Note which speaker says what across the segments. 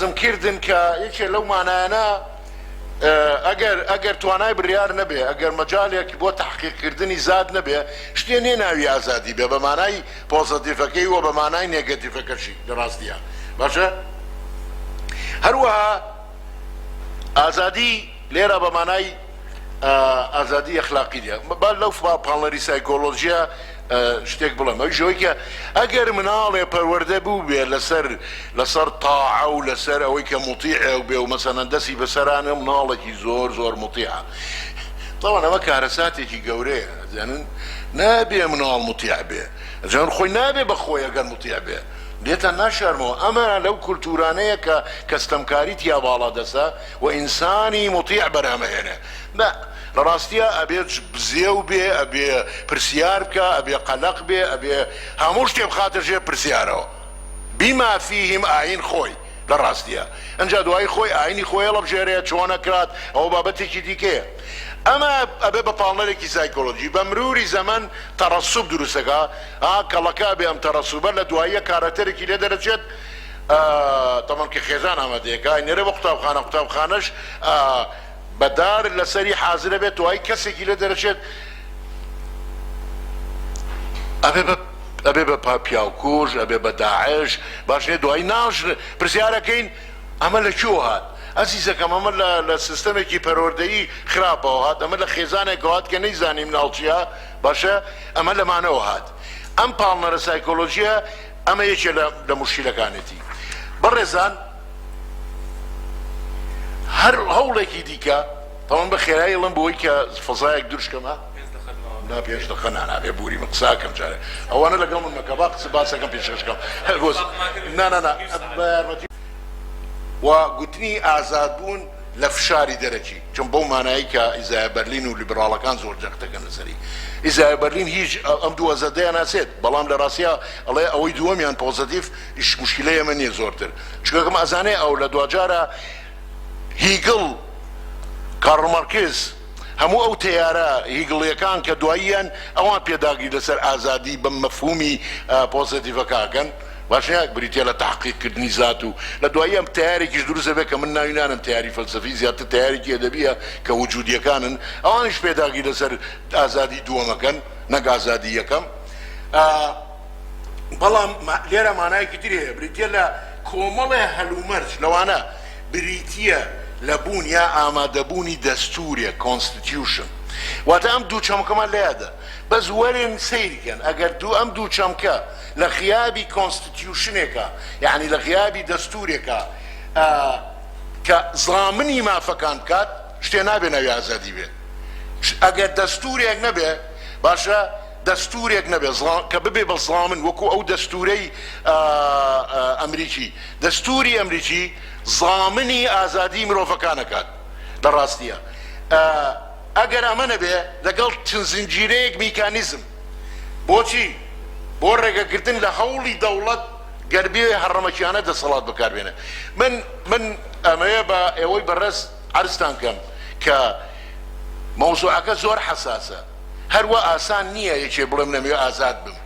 Speaker 1: زمکردن کە یەکێ لەو مانایانە ئەگەر توانای بڕیار نەبێ، ئەگەر مەجالێکی بۆ تحقیقکردنی زاد نەبێ، شتێ نێ ناوی ئازادی بێ بە مانای پۆزتیڤەکەی وە بە مانای نێگەتیڤەکەشی لە ڕاستیە. باشە هەروەها ئازادی لێرە بە مانای ئازادی ئەخلاقی دیە. با لەو پاڵنەری سایکۆلۆژیە شتێک بڵێم، ئەو ژۆی کە ئەگەر مناڵێ پەروەردە بوو بێ لەسەر تاعە و لەسەر ئەوەی کە موتیعە بێ و مەسەلەن دەستی بەسەرانە مناڵێکی زۆر موتیعە. طبعا ئەمە کارەساتێکی گەورەیە، ئەزانن نابێ مناڵ موتیع بێ، ئەزانن خۆی نابێ بە خۆی ئەگەر موتیع بێ لێتە ناشارمەوە. ئەمە لەو کولتورانەیە کە کەستەمکاری تیا باڵا دەسا و ئینسانی موتیع بەرامەهێنێ. لە ڕاستیە ئەبێ بزێو بێ، ئەبێ پرسیار بکە، ئەبێ قەلق بێ، ئەبێ هەموو شتێ بخاتە ژێر پرسیارەوە بیما فیهم ئاین خۆی. لە ڕاستیە ئەنجا دوای خۆی ئاینی خۆی هەڵەبژێرێ چۆنە کرات، ئەوە بابەتێکی دیکەیە. ئەمە ئەبێ بە پاڵنەرێکی سایکۆلۆژی بە مروری زەمن تەڕەسوب دروستەکە، کەڵەکە بێ ئەم تەڕەسوبە لە دواییە کارەتەرێکی لێ دەرەچێت. تەمەن کە خێزان ئامادەیەکە نێرە بە قوتابخانەش بەدار لەسەری حازرە بێت، دوای کەسێکی لێ دەرەچێت ئەبێ بە پیاوکوژ، ئەبێ بە داعش، باشێ دوای ناش پرسیارەکەین ئەمە لە کوێ هات؟ ئەزیزەکەم ئەمە لە سیستەمێکی پەروەردەیی خراپەوە هات، ئەمە لە خێزانێکەوە هات کە نەیزانیم ناڵچیە. باشە ئەمە لەمانەوە هات. ئەم پاڵنەرە سایکۆلۆژیە ئەمە یەکێ لە موشکیلەکانێتی. بەڕێزان هەر هەوڵێکی دیکە تەواو بە خێرایی ئەڵم بۆی کە فەزایەک دوورشکەمە نا پێش دەخە نابێ بووری من قساکەم جارێ ئەوانە لەگەڵ من مەکە با قسە باسەکەم پێشکەم نانەنا و گوتنی ئازادبوون لە فشاری دەرەکی، چون بەو مانایی کە ئیزای بەرلین و لیبراڵەکان زۆر جەختەکەن لەسەری. ئیزای بەرلین هیچ ئەم دووە زەدەیە ناسێت، بەڵام لە ڕاستیە ئەڵێ ئەوەی دووەمیان پۆزتیڤ ئیش موشکیلەیە من نییە زۆرتر، چونکەکەم ئەزانێ ئەو لە دوجارە هیگڵ کارل مارکس هەموو ئەو تیارە هیگڵیەکان کە دواییان ئەوان پێداگری لەسەر ئازادی بە مەفهومی پۆزتیڤەکەکەن باشە بریتە لە تحقیقکردنی زات و لە دوایی ئەم تیارێکیش دروستە بێت کە من ناوینانم تیاری فەلسەفی زیاتر تیارێکی ئەدەبیە کە وجودیەکانن، ئەوانش پێداگری لەسەر ئازادی دووەمەکەن نەک ئازادی یەکەم. بەڵام لێرە مانایەکی تر هەیە، بریتە لە کۆمەڵێ هەلومەرج لەوانە بریتە لە بوون یا ئامادەبوونی دەستورێ کۆنستیتیوشن. واتە ئەم دوو چەمکەمان لەیادە بەس وەرێن سەیرکەن ئەگەر ئەم دوو چەمکە لە غیابی کۆنستیتیوشنێکە، یعنی لە غیابی دەستورێکە کە زامنی مافەکان بکات، شتێ نابێ ناوی ئازادی بێت. ئەگەر دەستورێک نەبێ باشە، دەستورێک نەبێ کە ببێ بە زامن وەکو ئەو دەستورەی ئەمریکی، دەستوری ئەمریکی زامنی ئازادی مرۆڤەکانەکات. لە ڕاستیە ئەگەر ئەمە نەبێ لەگەڵ چەند زنجیرەیەک میکانیزم بۆچی بۆ ڕێگەگرتن لە هەوڵی دەوڵەت گەربێ هەڕەمەکیانە دەسەڵات بەکاربێنە. من ئەمەیە بە ئێوەی بەڕێز عەرزتان کەم کە مەوزوعەکە زۆر حەساسە، هەروە ئاسان نییە یەکێ بڵێم نەمەوێ ئازاد بم،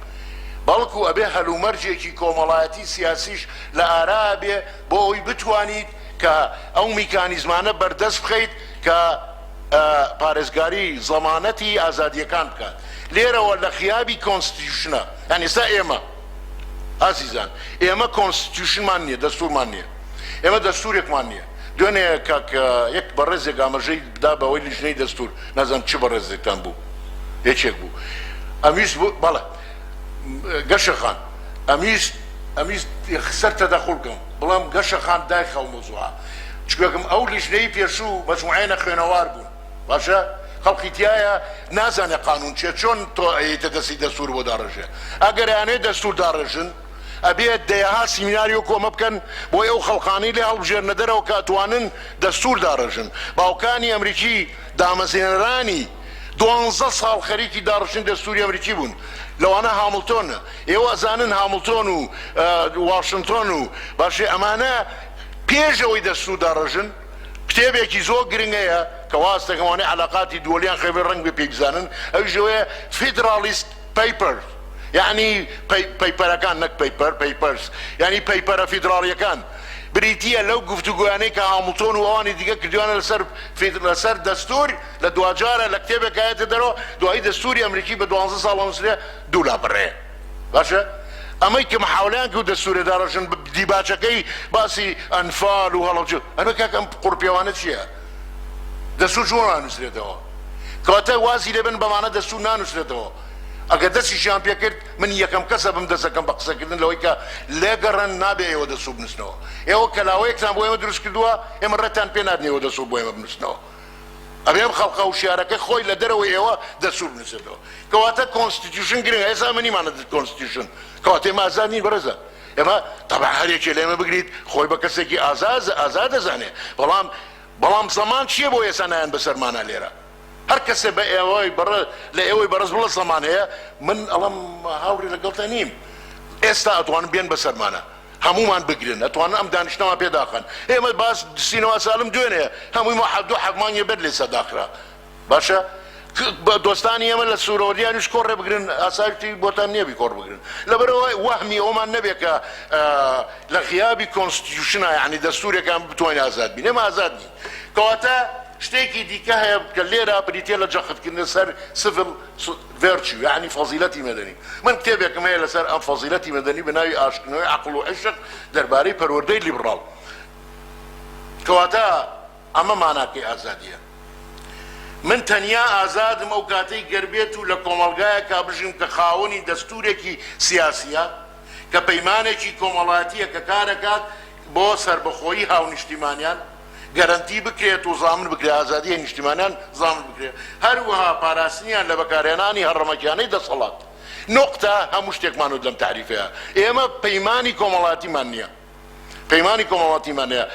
Speaker 1: بەڵکو ئەبێ هەلومەرجێکی کۆمەڵایەتی سیاسیش لە ئارا بێ بۆ ئەوی بتوانیت کە ئەو میکانیزمانە بەردەست بخەیت کە پارێزگاری زەمانەتی ئازادیەکان بکات. لێرەوە لە غیابی کۆنستیتیوشنە، یعنی ئێستا ئێمە ئازیزان ئێمە کۆنستیتیوشنمان نییە، دەستورمان نییە، ئێمە دەستورێکمان نییە. دوێنێ یەک بەڕێزێک ئاماژەی بدا بەوەی لیژنەی دەستور، نازانم چ بەڕێزێکتان بوو، یەکێک بوو ئەمیست بوو بەڵێ گەشەخان ئەمیست سەر تەدەخڵ بکەم بڵام گەشەخان دایخە و مۆزوعە، چکەکەم ئەو لیژنەی پێشوو مەجموعەیە خوێنەوار بوون، باشە خەڵقی تایە نازانێ قانون چێت، چۆن تۆ ئەیتە دەستی دەستور بۆ داڕێژێ. ئەگەر یانەیە دەستور داڕێژن ئەبێت دەیەها سیمیناری و کۆمە بکەن بۆی ئەو خەڵقانەی لێ هەڵبژێرنە دەرەوە کە ئەتوانن دەستور داڕێژن. باوکانی ئەمریکی دامەزێنەرانی 12 ساڵ خەریکی داڕژین دەستوری ئەمریکی بوون، لەوانە هامڵتۆنە. ئێوە ئەزانن هامڵتۆن و واشنگتۆن و باشێ ئەمانە پێشەوەی دەستور داڕژن کتێبێکی زۆر گرنگەیە کە واستەکەوانەی علاقاتی دووەلیان خەوێ ڕنگ بێ پێبزانن، ئەوی ژەوەیە فیدرالیست پیپەر، یعنی پەیپەرەکان نەک پیپەرس، یعنی پەیپەرە فیدراڵیەکان بریتیە لەو گفتوگویانەی کە هامڵتۆن و ئەوانی دیگە کردوانە لەسەر دەستور لە دوجارە لە کتێبێکایەتە دەرەوە دوایی دەستوری ئەمریکی بە 12 ساڵ نووسرێ دوو لا بڕێ باشە ئەمەی کە محاولیان کرد دەستورێ داڕژن دیباچەکەی باسی ئەنفال و هەڵەبجە ئەمە کاکەم قورپیاوانە چییە دەستور چۆن نانووسرێتەوە کەواتە وازی لێبن بەمانە دەستور نانووسرێتەوە ئەگەر دەستیشیان پێ کرد من یەکەم کەسە بم دەستەکەم بە قسەکردن لەوەی کە لێگەڕن نابێ ئێوە دەسوب بنووسنەوە ئێوە کەلاوەیەکتان بۆ ئێمە دروست کردووە ئێمە ڕێتان پێ نادنێەوە دەسوب بۆ ئێمە بنووسنەوە ئەبێم خەڵقە و شیارەکە خۆی لە دەرەوەی ئێوە دەسوب بنووسێتەوە کەواتە کۆنستیتیوشن گرنگە ئێستا منیمانە کۆنستیتیوشن کەواتە ئێمە ئازاد نین بەڕێزە ئێمە تەبع هەرێکی لە ئێمە بگریت خۆی بە کەسێکی ئازاد دەزانێ بەڵام زەمان چییە بۆ ئێستا نایەن بەسەرمانە لێرە هەر کەسێ بە ئێوەی لە ئێوەی بەڕز بڵە زەمان هەیە من ئەڵەم هاوری لەگەڵتە نیم ئێستا ئەتوانن بێن بەسەرمانە هەمومان بگرن ئەتوانن ئەم دانیشتنەوە پێداخن ئێمە باس سینەوە ساڵم دوێنێ هەمووی مەحەدو حەقمانیە بەر لێ سەداخرا باشە دۆستانی ئێمە لە سوورەوەریانیش کۆڕێ بگرن ئاسایشتی بۆتان نییە بیکۆڕ بگرن لەبەرەوە وەهمی ئەومان نەبێ کە لە غیابی کۆنستیتیوشنە یعنی دەستورێکان بتوانین ئازاد بین ئێمە ئازاد نین کەواتە شتێکی دیکە هەیە کە لێرە بریتێ لە جەختکردن سەر سیڤیل ڤێرچو یعنی فەزیلەتی مەدەنی من کتێبێکم هەیە لەسەر ئەم فەزیلەتی مەدەنی بە ناوی ئاشکردنەوەی عەقڵ و عیشق دەربارەی پەروەردەی لیبراڵ کەواتە ئەمە ماناکەی ئازادیە من تەنیا ئازادم ئەو کاتەی گەربێت و لە کۆمەڵگایە کا بژیم کە خاوەنی دەستورێکی سیاسیە کە پەیمانێکی کۆمەڵاتیە کە کارەکات بۆ سربەخۆیی هاونیشتیمانیان گەرانتی بکرێت و زامن بکرێت ئازادیە نیشتیمانیان زامن بکرێت هەروەها پاراستنیان لە بەکارهێنانی هەڕەمەکیانەی دەسەڵات نقطە هەموو شتێکمان و لەم تعریفەیە ئێمە پەیمانی کۆمەڵاتیمان نییە پەیمانی کۆمەڵاتیمان نییە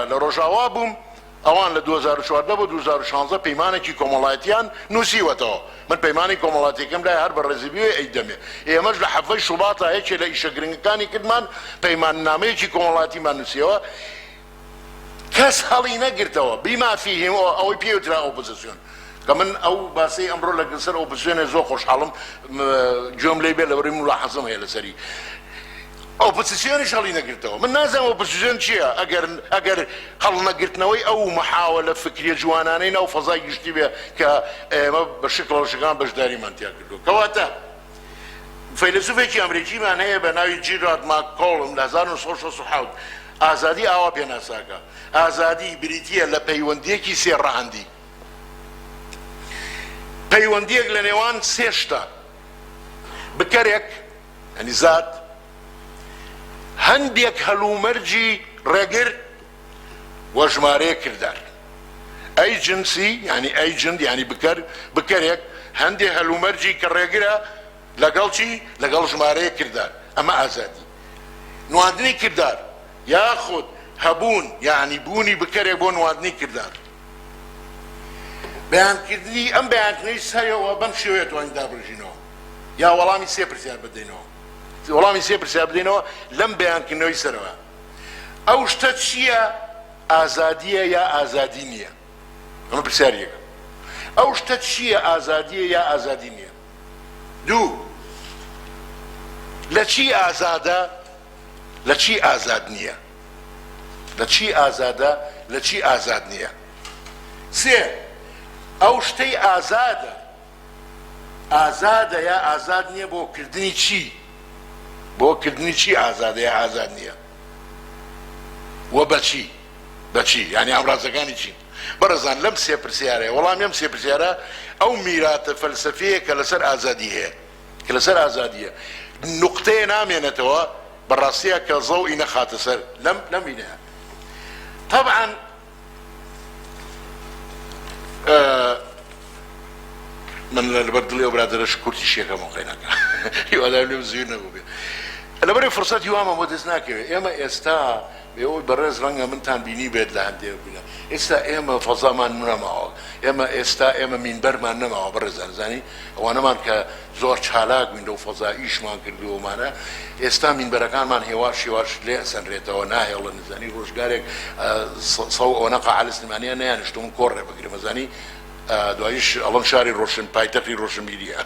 Speaker 1: لە ڕۆژاوا بووم ئەوان لە 2014 بۆ 2016 پەیمانێکی کۆمەڵاتیان نووسیوەتەوە من پەیمانی کۆمەڵاتیەکەم لای هەر بە ڕێزیبیوێ ئەیدەمێ ئێمەش لە حەفەی شوباتە یەکێ لە ئیشە گرنگەکانی کردمان پەیماننامەیەکی کۆمەڵاتیمان نووسیەوە کەس هەڵی نەگرتەوە بیما فیهم ئەوەی پێوترا ئۆپۆزیسیۆن کە من ئەو باسی ئەمڕۆ لەگەڵسەر ئۆپۆزیسیۆنێ زۆر خۆشحاڵم گوێم لێ بێ لەبەری ملاحەزەم هەیە لەسەری ئۆپۆزیسیۆنیش هەڵی نەگرتەوە من نازانم ئۆپۆزیسیۆن چییە ئەگەر هەڵ نەگرتنەوەی ئەو محاولە فکریە جوانانەی ناو فەزای گشتی بێ کە ئێمە بە شکڵەوەشەکان بەشداریمان تیا کردووە کەواتە فەیلسوفێکی ئەمریکیمان هەیە بە ناوی جیرارد ماککۆڵم لە 1960 ئازادی ئاوا پێناساکە ئازادی بریتیە لە پەیوەندیەکی سێڕەهەندی پەیوەندیەک لە نێوان سێ شتە بکەرێک ئەنی زات هەندێک هەلومەرجی ڕێگر وە ژمارەیە کردار ئەیجنسی یعنی ئەیجنت یعنی بکەرێک هەندێک هەلومەرجی کە ڕێگرە لەگەڵ چی لەگەڵ ژمارەیە کردار ئەمە ئازادی نواندنی کردار یاخود هەبوون یعنی بوونی بکەرێک بۆ نواندنی کردار بەیانکردنی ئەم بەیانکردنەی سەرەوە بەم شێوەیە توانین دابڕژینەوە یا وەڵامی سێ پرسیار بدەینەوە وەڵامی سێ پرسیار بدەینەوە لەم بەیانکردنەوەی سەرەوە ئەو شتە چییە ئازادیە یا ئازادی نییە ئەمە پرسیارێکە ئەو شتە چییە ئازادیە یا ئازادی نییە دوو لە چی ئازادە لە چی ئازاد نییە لە چی ئازادە لە چی ئازاد نییە سێ ئەو شتەی ئازادە یا ئازاد نییە بۆ کردنی چی بۆ کردنی چی ئازادە یا ئازاد نییە وە بەچی یعنی ئەمڕازەکانی چی بەڕێزان لەم سێ پرسیارەیە وەڵام ئەم سێ پرسیارە ئەو میراتە فەلسەفەیە کە لەسەر ئازادی هەیە کە لەسەر ئازادیە نقطەیە نامێنێتەوە بەڕاستیە کە زەوئی نەخاتە سەر لەم بینەیە طبعا من لەبەر دڵی ئەو برادەرەش کورتی شێکەمەوە قەینەکە هیوادارم لێم زویر نەبوو بێ لەبەرەوەی فرسەتی وامە بۆ دەست ناکەوێت ئێمە ئێستا ئێوەی بەڕێز ڕەنگە منتان بینی بێت لە هەندێک بینە ئێستا ئێمە فەزامان نەماوە ئێمە مینبەرمان نەماوە بەڕێزان زانی ئەوانەمان کە زۆر چالاک بووین لەو فەزا ئیشمان کردووەمانە ئێستا مینبەرەکانمان هێواش لێ ئەسەنرێتەوە ناهێڵە نزانی ڕۆژگارێک سەو ئەوەنە قاعە سلمانیە نەیانشتم کۆڕێ بگرێمە زانی دواییش ئەڵم شاری ڕۆشن پایتەختی ڕۆشنبیریە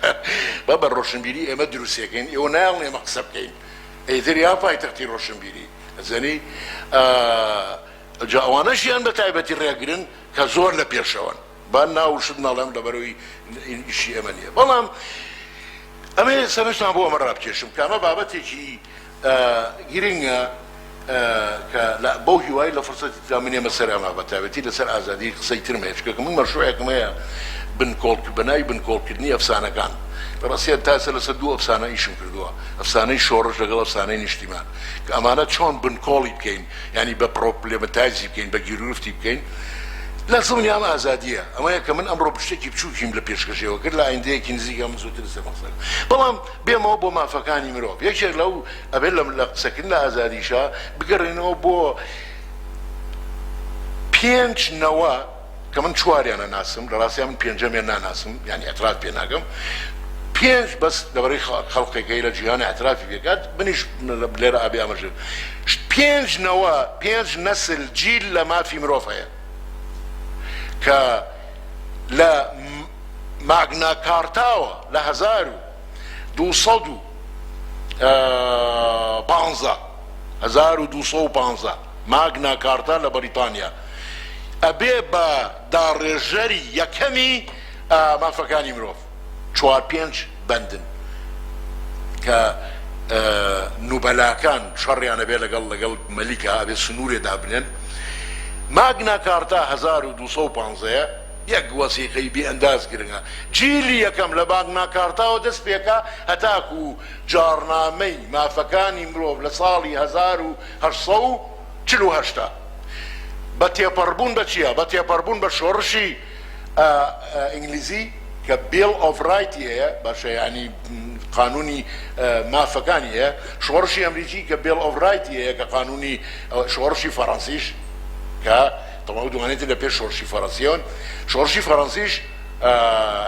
Speaker 1: بە ڕۆشنبیری ئێمە دروستەکەین ئێوە نایڵ ئێمە قسە بکەین ئەیتر یا پایتەختی ڕۆشنبیری زەنی جا ئەوانەشیان بە تایبەتی ڕێگرن کە زۆر لە پێشەوەن با ناوشت ناڵێم لەبەرەوەی ئیشی ئەمە نییە بەڵام ئەمە سەرنجتان بۆ ئەمە ڕابکێشم کە ئەمە بابەتێکی گرنگە کە بەو هیوای لە فرسەتی تامنێمە سەر ئەمە بە تایبەتی لەسەر ئازادی قسەی ترمە چکە من مەشروعێکم هەیە بنای بنکۆڵکردنی ئەفسانەکان بەڕاستیە تاسە لەسەر دوو ئەفسانە ئیشم کردووە ئەفسانەی شۆڕش لەگەڵ ئەفسانەی نیشتیمان کە ئەمانە چۆن بنکۆڵی بکەین ینی بە پرۆبلێمەتایزی بکەین بە گیرورفتی بکەین لە زمانی ئەمە ئازادیە ئەمەیە کە من ئەمڕۆ پشتێکی بچووکیم لە پێشکەشەوە کرد لە ئایندەیەکی نزیک ئەم زووتر سەمەسەر بەڵام بێمەوە بۆ مافەکانی مرۆڤ یەکێک لەو ئەبێت لە قسەکردن لە ئازادیشە بگەڕێنەوە بۆ 5 نەوە کە من 4یانە ناسم لە ڕاستیان من 5ەمیان ناناسم ینی ئەتراف پێ ناکەم 5 بەس لەبەرەی خەڵقێکەکەی لە جیهانی ئەترافی بێکات بنیش لێرە ئابێ ئەمەژێت 5 نەوە 5 نەسل جیل لە مافی مرۆڤ هەیە کە لە ماگنا کارتاوە لە 1215 ماگنا کارتا لە بەریتانیا ئەبێ بە داڕێژەری یەکەمی مافەکانی مرۆڤ 4-5 بەندن کە نوبەلاکان شەڕیانە بێ لەگەڵ مەلیکە ئەبێ سنوورێ دابنێن ماگنا کارتا 1215 یەک وەسیقەی بێئەنداز گرنگە جیلی یەکەم لە ماگنا کارتاوە دەست پێکە هەتاکو جارنامەی مافەکانی مرۆڤ لە ساڵی 1848 بە تێپەڕبوون بە چییە؟ بە تێپەڕبوون بە شۆڕشی ئینگلیزی کە بیل ئۆف رایتی هەیە باشە ینی قانونی مافەکانی هەیە شۆڕشی ئەمریکی کە بیل ئۆف رایتی هەیە کە قانونی شۆڕشی فەڕەنسیش کە تەواو دوانێتی لە پێش شۆڕشی فەڕەنسیەوەن شۆڕشی فەڕەنسیش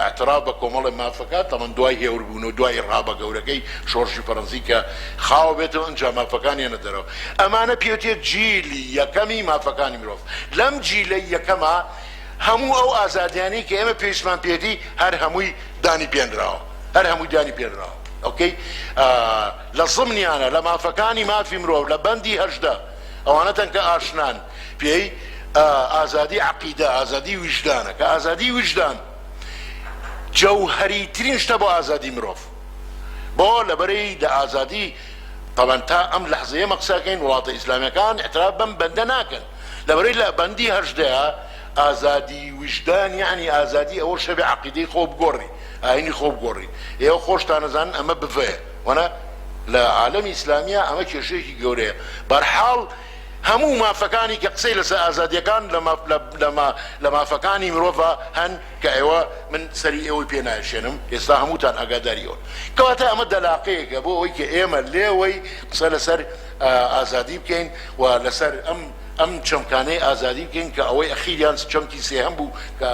Speaker 1: اعتراف بە کۆمەڵی مافەکە تەمەن دوای هێوربوون و دوای ڕابە گەورەکەی شۆڕشی فەڕەنسی کە خاوە بێتەوە ئەنجا مافەکانیانە دەرەوە ئەمانە پێوتێت جیلی یەکەمی مافەکانی مرۆڤ لەم جیلەی یەکەمە هەموو ئەو ئازادیانی کە ئێمە پێویستمان پێدی هەر هەمووی دانی پێنراوە ئۆکەی لە زمنیانە لە مافەکانی مافی مرۆڤ لە بەندی 18 ئەوانە تەنکە ئاشنان پێی ئازادی عەقیدە ئازادی وجدانە کە ئازادی وجدان جەوهەریترین شتە بۆ ئازادی مرۆڤ بۆ لەبەرەی لە ئازادی طبعاً تا ئەم لەحزەیە مەقساکەین وڵاتە ئیسلامیەکان اعتراف بەم بەندە ناکەن لەبەرەی لە بەندی 18 ئازادی وجدان یعنی ئازادی ئەوە شەبێ عەقیدەی خۆ بگۆڕی ئاینی خۆ بگۆڕی ئێوە خۆشتان نەزانن ئەمە بڤەیە وەنا لە عالەمی ئیسلامیە ئەمە کێشەیەکی گەورەیە بەرحاڵ هەموو مافەکانی کە قسەی لەسەر ئازادیەکان لە مافەکانی مرۆڤە هەن کە ئێوە من سەری ئێوەی پێ نایشێنم ئێستا هەمووتان ئاگاداریەوە کەواتە ئەمە دەلاقەیەکە بۆ ئەوەی کە ئێمە لێوەی قسە لەسەر ئازادی بکەین و لەسەر ئەم چەمکانەی ئازادی بکەین کە ئەوەی ئەخیریان چەمکی سێهەم بوو کە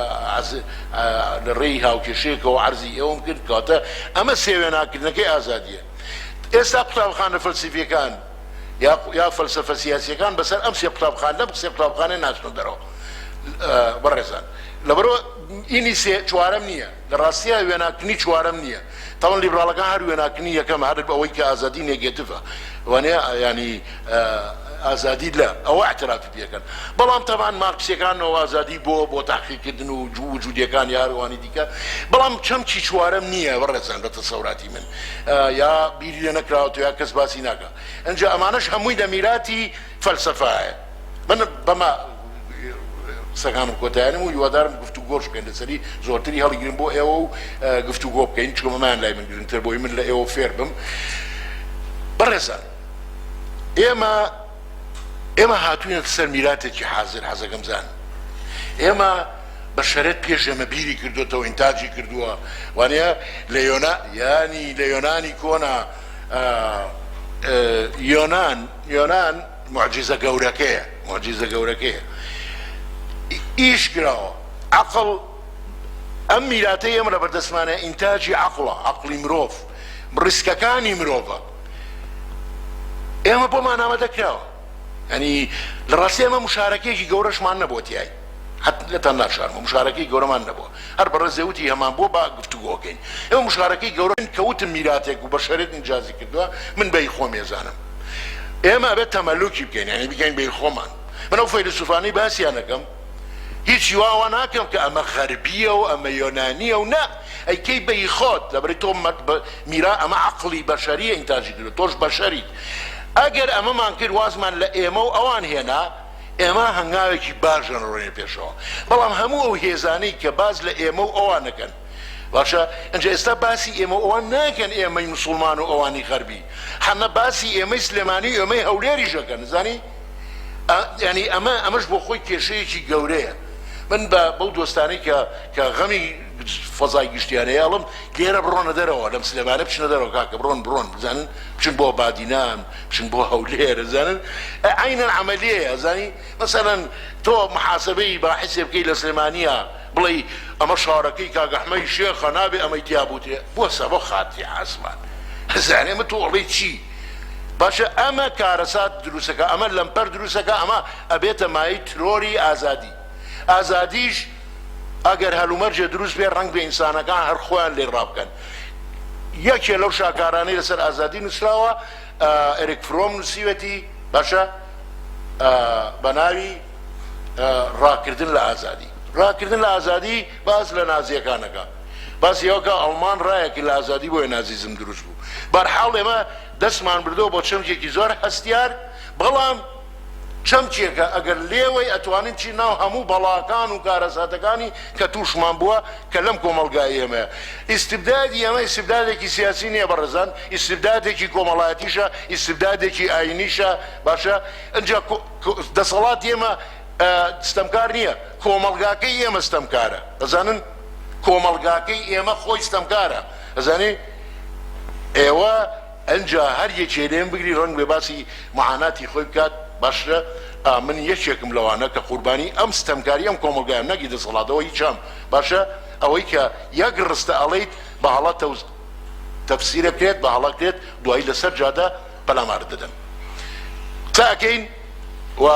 Speaker 1: لە ڕێی هاوکێشەیەکەوە عەرزی ئێوەم کرد کەواتە ئەمە سێوێناکردنەکەی ئازادیە ئێستا قوتابخانە فەلسفیەکان یا فەلسەفە سیاسیەکان بەسەر ئەم سێ قوتابخانە لەم سێ قوتابخانەی ناچنە دەرەوە بەڕێزان لەبەرەوە ئینی چوارەم نییە لە ڕاستیە وێناکردنی چوارەم نییە تاوان لیبراڵەکان هەر وێناکردنی یەکەم هەر ئەوەی کە ئازادی نێگێتیڤە وانەیە ینی ئازادی لە ئەوە اعترافی پێکەن بەڵام تەمان مارکسیەکانەوە ئازادی بۆ تاقیکردن و وجودیەکان یاروانی دیکە بەڵام چەمکی چوارەم نییە بەڕێزان بە تەسەوراتی من یا بیری لێ نەکراوەوە یا کەس باسی ناکە ئەنجا ئەمانەش هەمووی لە میراتی فەلسەفایە من بەما قسەکانم کۆتایانم و هیوادارم گفتوگۆش بکەین لەسەری زۆرتری هەڵیگرن بۆ ئێوە و گفتوگۆ بکەین چکە مەمان لای من گرنگتر بۆی من لە ئێوە فێر بم بەڕێزان ئێمە هاتووینە سەر میراتێکی حازر حەزەکەمزان ئێمە بە شەرەت پێش ئێمە بیری کردوێتەوە ئینتاجی کردووە وانەیە لە یۆنانی کۆنا یۆنان معجزە گەورەکەیە ئیش کراوە عەقڵ ئەم میراتەی ئێمە لە بەردەستمانە ئینتاجی عەقڵە عەقڵی مرۆڤ ڕیسکەکانی مرۆڤە ئێمە بۆمان ئامادەکراوە ینی لە ڕاستی ئەمە مشارەکەیەکی گەورەشمان نەبووە تیای لەتان ناشارمە مشارەکەی گەورەمان نەبووە هەر بەڕێزەوتی هەمان بۆ با گفتوگۆکەین ئێمە مشارەکەی گەورە کەوتم میراتێک و بە شەرێت ئینجازی کردووە من بەی خۆم ێزانم ئێمە ئەبێت تەمەلوکی بکەین یعنی بگەین بە خۆمان من ئەو فەیلسوفانەی باسییان دەکەم هیچ واوە ناکەم کە ئەمە غەربیە و ئەمە یۆنانیە و نا ئەیکەی بەی خۆت لەبەری تۆ میرا ئەمە عەقڵی بەشەریە ئینتاژی کرد تۆش بەشەریت ئەگەر ئەمەمان کرد وازمان لە ئێمە و ئەوان هێنا ئێمە هەنگاوێکی باشن ڕۆینە پێشەوە بەڵام هەموو ئەو هێزانەی کە باز لە ئێمە و ئەوانەکەن باشە ئەنجا ئێستا باسی ئێمە ئەوان ناکەن ئێمەی موسڵمان و ئەوانی غەربی هەمە باسی ئێمەی سلێمانی و ئێمەی هەولێریشەکەن زانی ینی ئەمەش بۆ خۆی کێشەیەکی گەورەیە من بەو دۆستانەی کە غەمی فەزای گشتیانەیە ئەڵم لێرە بڕۆنە دەرەوە لەم سلێمانە بچنە دەرەوە کاکە بڕۆن بزانن بچن بۆ بادینان بچن بۆ هەولێر زانن عینەن عەمەلیەیە زانی مەسەلەن تۆ محاسبەی باحثێ بکەی لە سلێمانیە بڵێ ئەمە شارەکەی کاگەحمەی شێخە نابێ ئەمەی تیابوتێ بۆسە بۆ خاتی عاسمان هەزانێ ئەمە تۆ ئەڵێ چی باشە ئەمە کارەسات دروستەکە ئەمە لەمپەر دروستەکە ئەمە ئەبێتە مای ترۆری ئازادی ئازادیش ئەگەر هەلومەرجێ دروست بێ ڕەنگ بە ئینسانەکان هەر خۆیان لێ ڕابکەن یەکێ لەو شاکارانەی لەسەر ئازادی نووسراوە ئەریک فرۆم نووسیوەتی باشە بە ناوی ڕاکردن لە ئازادی ڕاکردن لە ئازادی باز لە نازیەکانەکە باسی ئەوکە ئەڵمان ڕایەکی لە ئازادی بۆیە نازیزم دروست بوو بەرحاڵ ئێمە دەستمان بردەوە بۆ چەمکێکی زۆر هەستیار بەڵام چەمکێکە ئەگەر لێوەی ئەتوانین چی ناو هەموو بەڵاکان و کارەساتەکانی کە تووشمان بووە کە لەم کۆمەلگای ئێمەیە ئیستبدادی ئێمە ئیستبدادێکی سیاسی نییە بەڕێزان ئیستبدادێکی کۆمەڵایەتیشە ئیستبدادێکی ئاینیشە باشە ئەنجا دەسەڵات ئێمە ستەمکار نییە کۆمەلگاکەی ئێمە ستەمکارە دەزانن کۆمەلگاکەی ئێمە خۆی ستەمکارە دەزانی ئێوە ئەنجا هەر یەکێ لێم بگری ڕەنگ بێ باسی معاناتی خۆی بکات باشە من یەکێکم لەوانە کە قوربانی ئەم ستەمکاری ئەم کۆمەلگایان نەگی دەسەڵاتەوە هیچام باشە ئەوەی کە یەک ڕستە ئەڵەیت بە هەڵە تەفسیرە بکرێت بە هەڵەکرێت دوایی لەسەر جادە بەلامار دەدەن تاکەین و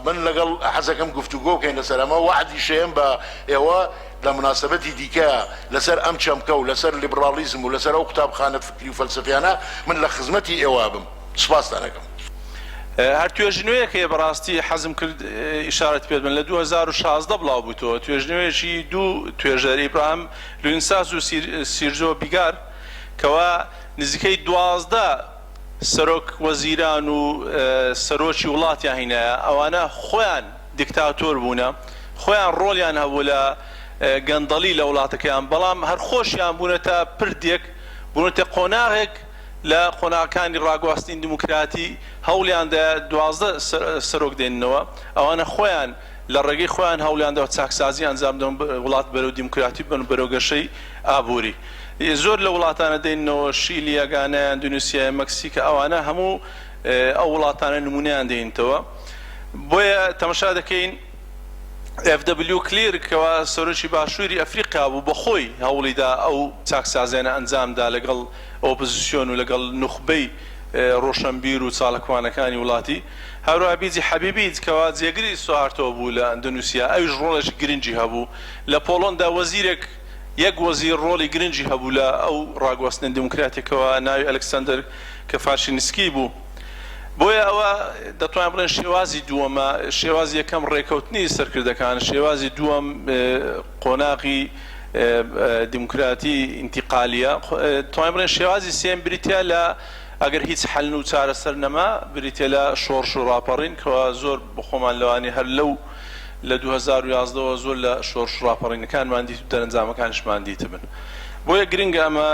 Speaker 1: من لەگەڵ حەزەکەم گفتوگۆ بکەین لەسەر ئەمە وعدی شەیەم بە ئێوە لە مناسبەتی دیکە لەسەر ئەم چەمکە و لەسەر لیبرالیزم و لەسەر ئەو قوتابخانە فکری و فەلسەفیانە من لە خزمەتی ئێوە بم سوپاستان دەکەم
Speaker 2: هەر توێژنوەیەکە بەڕاستی حەزم کرد ئیشارەت پێ بن لە 2016 بڵاو بووتەوە توێژنوێژی دوو توێژەر ئیبراهیم لوینساز و سیرجۆ بیگار کەوا نزیکەی 12 سەرۆک وەزیران و سەرۆکی وڵاتیان هینایە ئەوانە خۆیان دیکتاتۆر بوونە خۆیان ڕۆڵیان هەبوو لە گەندەڵی لە وڵاتەکەیان بەڵام هەر خۆشیان بوونەتە پردێک بوونەتە قۆناغێک لە قۆناغەکانی ڕاگواستنی دیموکراتی هەوڵیاندا 12 سەرۆک دێننەوە ئەوانە خۆیان لە ڕێگەی خۆیان هەوڵیاندەوە چاکسازی ئەنجام دەن وڵات بەرەو دیموکراتی بن بەرەو گەشەی ئابووری زۆر لە وڵاتانە دێننەوە شیلی یەگانە ئەندونوسیا مەکسیکە ئەوانە هەموو ئەو وڵاتانە نمونەیان دێنیتەوە بۆیە تەماشا دەکەین FW کلێرکەوە سەرۆکی باشووری ئەفریقا بوو بە خۆی هەوڵیدا ئەو چاکسازیانە ئەنجامدا لەگەڵ ئۆپۆزیسیۆن و لەگەڵ نوخبەی ڕۆشنبیر و چاڵەکوانەکانی وڵاتی هەروە بیجی حەبیبیت کەوا جێگری سوهارتەوە بوو لە ئەندونوسیا ئەویش ڕۆڵێکی گرنگی هەبوو لە پۆڵۆندا وەزیرێک یەک وەزیر ڕۆڵی گرنگی هەبوو لە ئەو ڕاگواستنی دیموکراتێکەوە ناوی ئەلەکسەندەر کەفاشینسکی بوو بۆیە ئەوە دەتوانین بڵێن شێوازی دووەمە شێوازی یەکەم ڕێکەوتنی سەرکردەکان شێوازی دووەم قۆناغی دیموکراتی ئینتیقالیە توانین بڵێن شێوازی سێم بریتە لە ئەگەر هیچ حەل و چارەسەر نەما بریتە لە شۆڕش و ڕاپەڕین کەوا زۆر بخۆمان لەوانی هەر لەو لە 2011ەوە زۆر لە شۆڕش ڕاپەڕینەکانمان دیت و دەرەنجامەکانشمان دیتبن بۆیە گرنگە ئەمە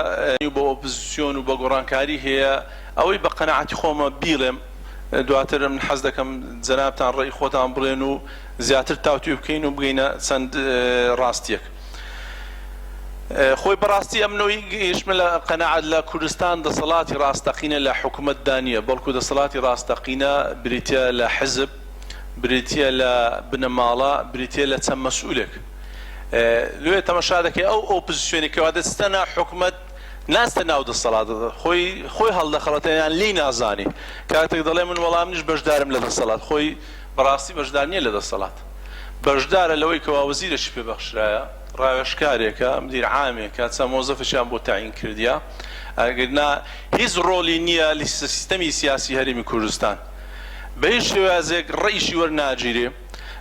Speaker 2: بۆ ئۆپۆزیسیۆن و بە گۆڕانکاری هەیە ئەوەی بە قەنەعەتی خۆمە بیڵێم دواتر من حەز دەکەم جەنابتان ڕێی خۆتان بڵێن و زیاتر تاوتوی بکەین و بگەینە چەند ڕاستیەک خۆی بەڕاستی ئەمنەوەی گەیشتمە لە قەنەعەت لە کوردستان دەسەڵاتی ڕاستەقینە لە حکوومەتدا نییە بەڵکو دەسەڵاتی ڕاستەقینە بریتە لە حزب بریتە لە بنەماڵە بریتە لە چەند مەسئولێک لێ تەماشا دەکەی ئەو ئۆپۆزیسیۆنێکەوە دەستەنا حکوومەت ناستە ناو دەسەڵات خۆی هەڵدەخەڵەتیان لی نازانی کاتێک دەڵێ من وەڵام نیش بەشدارم لە دەسەڵات خۆی بەڕاستی بەشدار نییە لە دەسەڵات بەشدارە لەوەی کەوا وەزیرێکی پێبەخشرایە ڕاوێژکارێکە مدیر عامێکە چەند مۆزەفێکیان بۆ تاعین کردیە ئەگەرنا هیچ ڕۆڵی نییە لە سیستەمی سیاسی هەرێمی کوردستان بە هیچ شێوازێک ڕئیشی وەرناگیرێ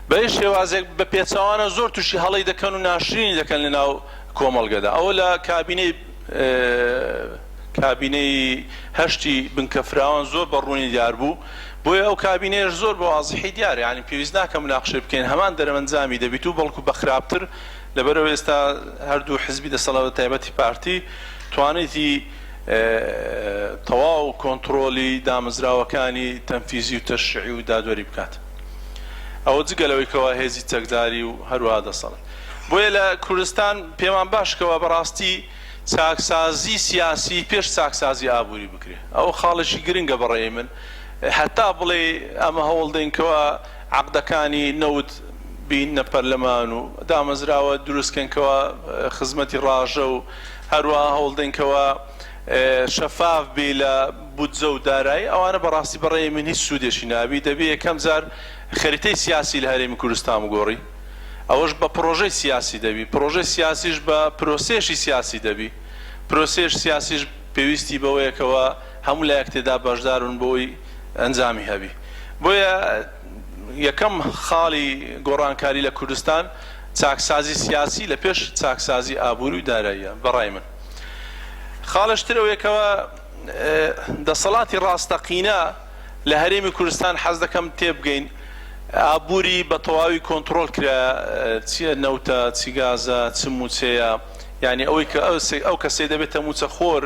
Speaker 2: بە هیچ شێوازێک بە پێچەوانە زۆر تووشی هەڵی دەکەن و ناشرینی دەکەن لە ناو کۆمەڵگەدا ئەوە لە کابینەی هەشتی بنکەفراوان زۆر بەڕوونی دیار بوو بۆیە ئەو کابینەیەش زۆر بە وازحی دیارە یعنی پێویست ناکە مناقشە بکەین هەمان دەرەنجامی دەبیت و بەڵکو بە خراپتر لەبەرەوە ئێستا هەردوو حزبی دەسەڵاتە تایبەتی پارتی توانێتی تەواو کۆنتڕۆلی دامەزراوەکانی تەنفیزی و تەشریعی و دادوەری بکات ئەوە جگەلەوەی کەوا هێزی چەکداری و هەروەها دەسەڵێت بۆیە لە کوردستان پێمان باشکەوە بەڕاستی چاکسازی سیاسی پێش چاکسازی ئابووری بکرێ ئەو خاڵێکی گرنگە بەڕێی من حتا بڵێ ئەمە هەوڵ دەینکەوە عەقدەکانی نەوت بینە پەرلەمان و دامەزراوە دروستکەنکەوە خزمەتی ڕاژە و هەروەها هەوڵ دەینکەوە شەفاف بێ لە بودجە و دارایی ئەوانە بەڕاستی بەڕێی من هیچ سوودێکی نابی دەبێت یەکەم جار خەریتەی سیاسی لە هەرێمی کوردستان بگۆڕی ئەوەش بە پرۆژەی سیاسی دەبی پرۆژەی سیاسیش بە پرۆسێشی سیاسی دەبی پرۆسێش سیاسیش پێویستی بەوەیەکەوە هەموو لایەک تێدا بەشدارن بۆی ئەنجامی هەبی بۆیە یەکەم خاڵی گۆڕانکاری لە کوردستان چاکسازی سیاسی لە پێش چاکسازی ئابووری و داراییە بەڕای من خاڵشتر ئەوەیەکەوە دەسەڵاتی ڕاستەقینە لە هەرێمی کوردستان حەز دەکەم تێبگەین ئابووری بە تەواوی کۆنتڕۆل کرا چیە نەوتە چی گازە چ موچەیە یعنی ئەوەی کە ئەو کەسێ دەبێتە موچە خۆر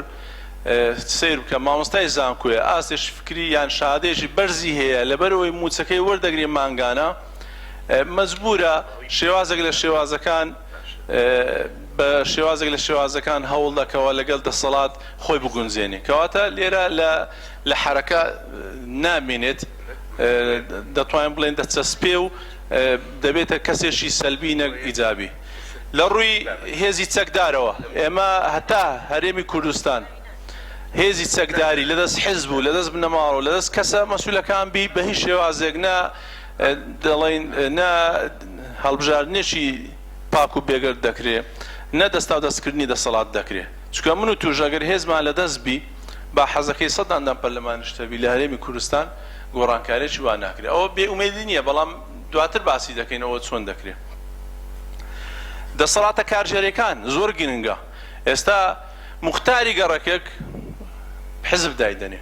Speaker 2: سیر بکە مامۆستای زانکۆیە ئاستێش فکری یان شادێژی بەرزی هەیە لەبەرەوەی موچەکەی وەردەگرێ مانگانە مەجبورە شێوازێک لە شێوازەکان بە شێوازێک لە شێوازەکان هەوڵ دەکەوە لەگەڵ دەسەڵات خۆی بگونجێنێ کەواتە لێرە لە حرەکە نامێنێت دەتوانین بڵێن دەچەسپێ و دەبێتە کەسێکی سەلبی نەک ئیجابی لە ڕووی هێزی چەکدارەوە ئێمە هەتا هەرێمی کوردستان هێزی چەکداری لەدەست حیزب و لەدەست بنەماڵ و لەدەست کەسە مەسئولەکان بی بە هیچ شێوازێک دەڵێن نا هەڵبژاردنێکی پاک و بێگەر دەکرێت نە دەستا و دەستکردنی دەسەڵات دەکرێت چونکە من و توش ئەگەر هێزمان لەدەست بی با حەزەکەی سەداندان پەرلەمانیشتەبی لە هەرێمی کوردستان گۆڕانکارێکی وان ناکرێت ئەوە بێئومێدی نییە بەڵام دواتر باسی دەکەین ئەوە چۆن دەکرێت دەسەڵاتە کارژێریەکان زۆر گرنگە ئێستا موختاری گەڕەکێک حزب دایدەنێ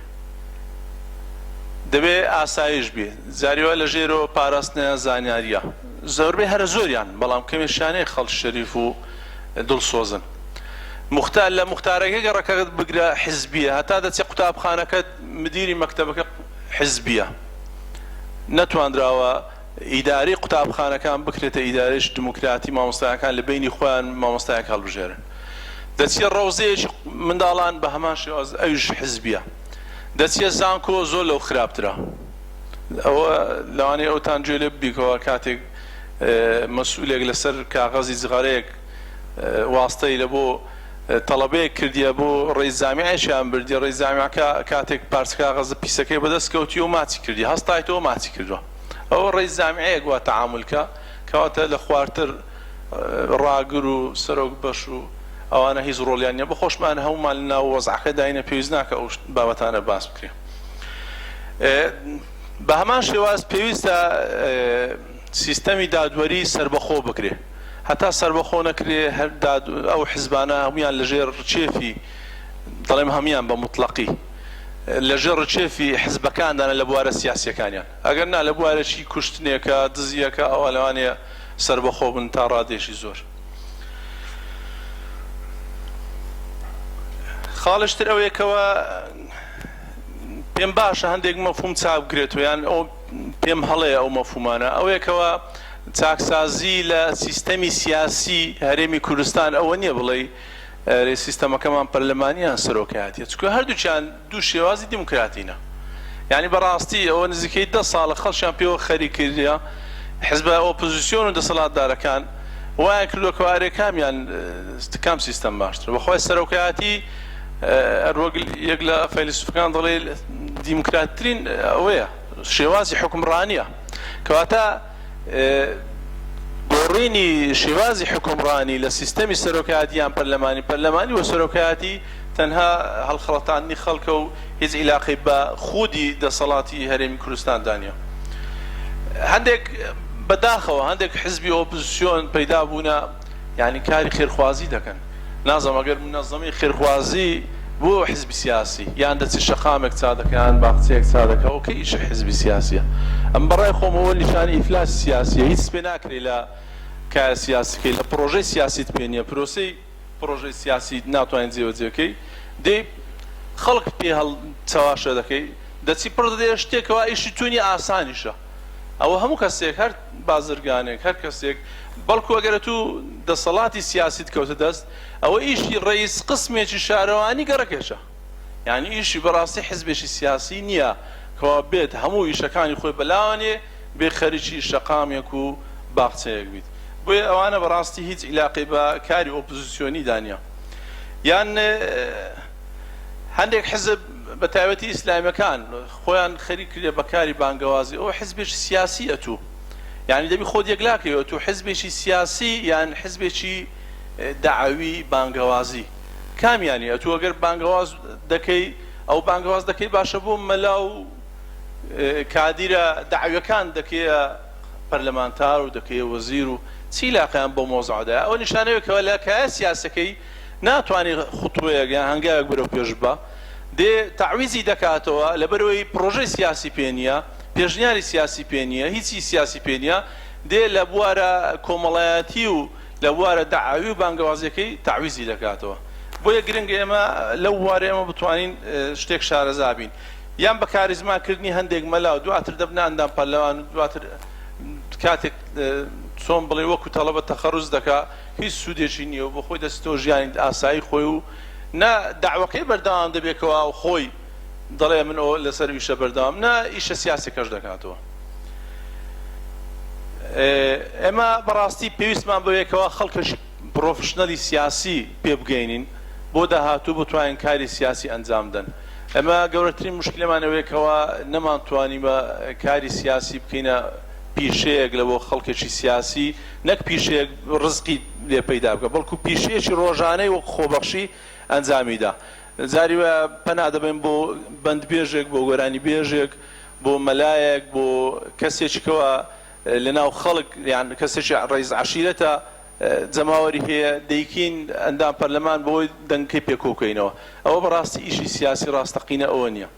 Speaker 2: دەبێ ئاسایش بێ جاریوە لە ژێرەوە پاراستنە زانیاریە زۆربەی هەرە زۆریان بەڵام کەمێشانەی خەڵک شەریف و دڵسۆزن مختار لە مختارەکە گەڕەکە بگرە حزبیە هەتا دەچێ قوتابخانەکە مدیری مەکتەبەکە حزبیە نەتواندراوە ئیداری قوتابخانەکان بکرێتە ئیدارێش دموکراتی مامۆستایەکان لە بینی خۆیان مامۆستایەک هەڵبژێرن دەچێت ڕەوزەیەکی منداڵان بە هەمان شێواز ئەویش حزبیە دەچێت زانکۆ زۆر لەو خراپترە ئەوە لەوانەیە ئەوتان گوێ لێ ببیکەوە کاتێک مەسئولێک لەسەر کاغەزی جغارەیەک واستەی لە بۆ تەڵەبەیەک کردیە بۆ ڕێی زامیعەیەکیان بردی ڕێی زامیعەکە کاتێک پارچە کاغەزە پیسەکەی بەدەست کەوتی و ماچی کردی هەستایەوە ماچی کردووە ئەوە ڕێی زامیعەیەک وا تەعامولکە کەواتە لە خوارتر ڕاگر و سەرۆک بەش و ئەوانە هیچ ڕۆڵیان نییە بەخۆشمان هەمومان لە ناو وەزعەکە داینە پێویست ناکە ئەو بابەتانە باس بکرێ بە هەمان شێواز پێویستە سیستەمی دادوەری سربەخۆ بکرێ هەتا سربەخۆ نەکرێ هەر ئەو حیزبانە هەمویان لەژێر ڕچێفی دەڵێم هەمویان بە مطلقی لەژێر ڕچێفی حیزبەکاندانە لە بوارە سیاسیەکانیان ئەگەر نا لە بوارەی کوشتنێکە دزیەکە ئەوە لەوانەیە سربەخۆ بن تا ڕادێشی زۆر خاڵشتر ئەوەیەکەوە پێم باشە هەندێک مەفهوم چاک بگرێتەوە یان ئەو پێم هەڵەیە ئەو مەفهومانە ئەوەیەکەوە چاکسازی لە سیستەمی سیاسی هەرێمی کوردستان ئەوە نییە بڵێ سیستەمەکەمان پەرلەمانیان سەرۆکایەتیە چونکە هەردووچیان دوو شێوازی دیموکراتینە یعنی بەڕاستی ئەوە نزیکەی 10 ساڵە خەڵکیان پێوە خەریک کردیە حیزبە ئۆپۆزیسیۆن و دەسەڵاتدارەکان وایان کردووە کە ئارێکامیان کام سیستەم باشترە بەخوای سەرۆکایەتی یەک لە فەیلسوفەکان دەڵێ دیموکراتترین ئەوەیە شێوازی حکومڕانیە کەواتە گۆڕینی شێوازی حکومڕانی لە سیستەمی سەرۆکایەتیان پەرلەمانی و سەرۆکایەتی تەنها هەڵخەڵەتانی خەڵکە و هیچ عیلاقەی بە خودی دەسەڵاتی هەرێمی کوردستان نییە. هەندێک بەداخەوە هەندێک حزبی ئۆپۆزیسیۆن پەیدا بوونە یعنی کاری خێرخوازی دەکەن. نازانم ئەگەر منەظەمەی خێرخوازی بۆ حزبی سیاسی یان دەچێت شەقامێک چا دەکەن باخچەیەک چا دەکە ئەوکە ئیشە حزبی سیاسیە. ئەم بەڕای خۆمەوە نیشانی ئیفلاس سیاسیە، هیچ پێ ناکرێت لە کار سیاسیکەی لە پرۆژەی سیاسیت پێ نییە، پرۆسەی پرۆژەی سیاسی ناتوانین جێوەجێکەی دێ خەڵک پێ هەڵ چاواشە دەکەی دەچی پڕ دەدێ شتێکەوە ئیشی تونی ئاسانیشە. ئەوە هەموو کەسێک هەر بازرگانێک هەر کەسێک بەڵکو ئەگەرە تو دەسەڵاتی سیاسیت کەوتە دەست ئەوە ئیشی ڕئیس قسمێکی شارەوانی گەڕەکێشە. یعنی ئیشی بەڕاستی حزبێکی سیاسی نییە کەوا بێت هەموو ئیشەکانی خۆی بەلاوانێ بێ خەریکی شەقامێک و باخچەیەک بیت. بۆیە ئەوانە بەڕاستی هیچ عیلاقی بە کاری ئۆپۆزیسیۆنی دانیە. یان هەندێک حزب بە تایبەتی ئیسلامیەکان خۆیان خەریک کرێ بە کاری بانگەوازی، ئەوە حزبێکی سیاسیە تو. یعنی دەبی خۆت یەکلاکەوە تو حزبێکی سیاسی یان حزبێکی داعوی بانگەوازی کامیانی ئەتو ئەگەر بانگەواز دەکەی ئەو بانگەواز دەکەی باشە بۆ مەلا و کادیرە داعویەکان دەکەیە پەرلەمانتار و دەکەیە وەزیر و چی لاقیان بۆ مۆزەعەدە. ئەوە نیشانەیەکەوە لە کایە سیاسەکەی ناتوانێت خوتوەیەک یان هەنگاوێک بەرەو پێش بە دێ تعویزی دەکاتەوە لەبەرەوەی پرۆژەی سیاسی پێ نییە، پێشنیاری سیاسی پێ نییە، هیچی سیاسی پێ نییە، دێ لە بوارە کۆمەڵایەتی و لە بوارە داعاوی و بانگەوازیەکەی تعویزی دەکاتەوە. بۆیە گرنگە ئێمە لەو وارە ئێمە بتوانین شتێک شارەزا بین، یان بە کاریزماکردنی هەندێک مەلا و دواتر دەبنە ئەندام پەرلەمان و دواتر کاتێک چۆن بڵێ وەکو تەڵەبە تەخەڕوز دەکا هیچ سوودێکی نییە و بۆ خۆی دەستەوە ژیانی ئاسایی خۆی و نە داعوەکەی بەردەوام دەبێتەوە و خۆی دەڵێ من ئەو لەسەر ئیشە بەردەوام نە ئیشە سیاسیەکەش دەکاتەوە. ئێمە بەڕاستی پێویستمان بەوەیەکەوە خەڵکەشی پرۆفشنەلی سیاسی پێ بگەینین بۆ داهاتوو بتوانین کاری سیاسی ئەنجام بدەن. ئەمە گەورەترین مشکلەمانەوەیەکەوە نەمانتوانی بە کاری سیاسی بکەینە پیشەیەک لە بۆ خەڵکێکی سیاسی، نەک پیشەیەک ڕزقی لێ پەیدا بکە، بەڵکو پیشەیەکی ڕۆژانەی وەک خۆبەخشی ئەنجامیدا. جاری وە پەنا دەبێن بۆ بەندبێژێک بۆ گۆرانی بێژێک بۆ مەلایەک بۆ کەسێکەوە لەناو خەڵک یان کەسێکی ڕئیس عەشیرەتە جەماوەری هەیە دەیکین ئەندام پەرلەمان بۆی دەنگەکەی پێکۆکەینەوە. ئەوە بەڕاستی ئیشی سیاسی ڕاستەقینە ئەوە نییە.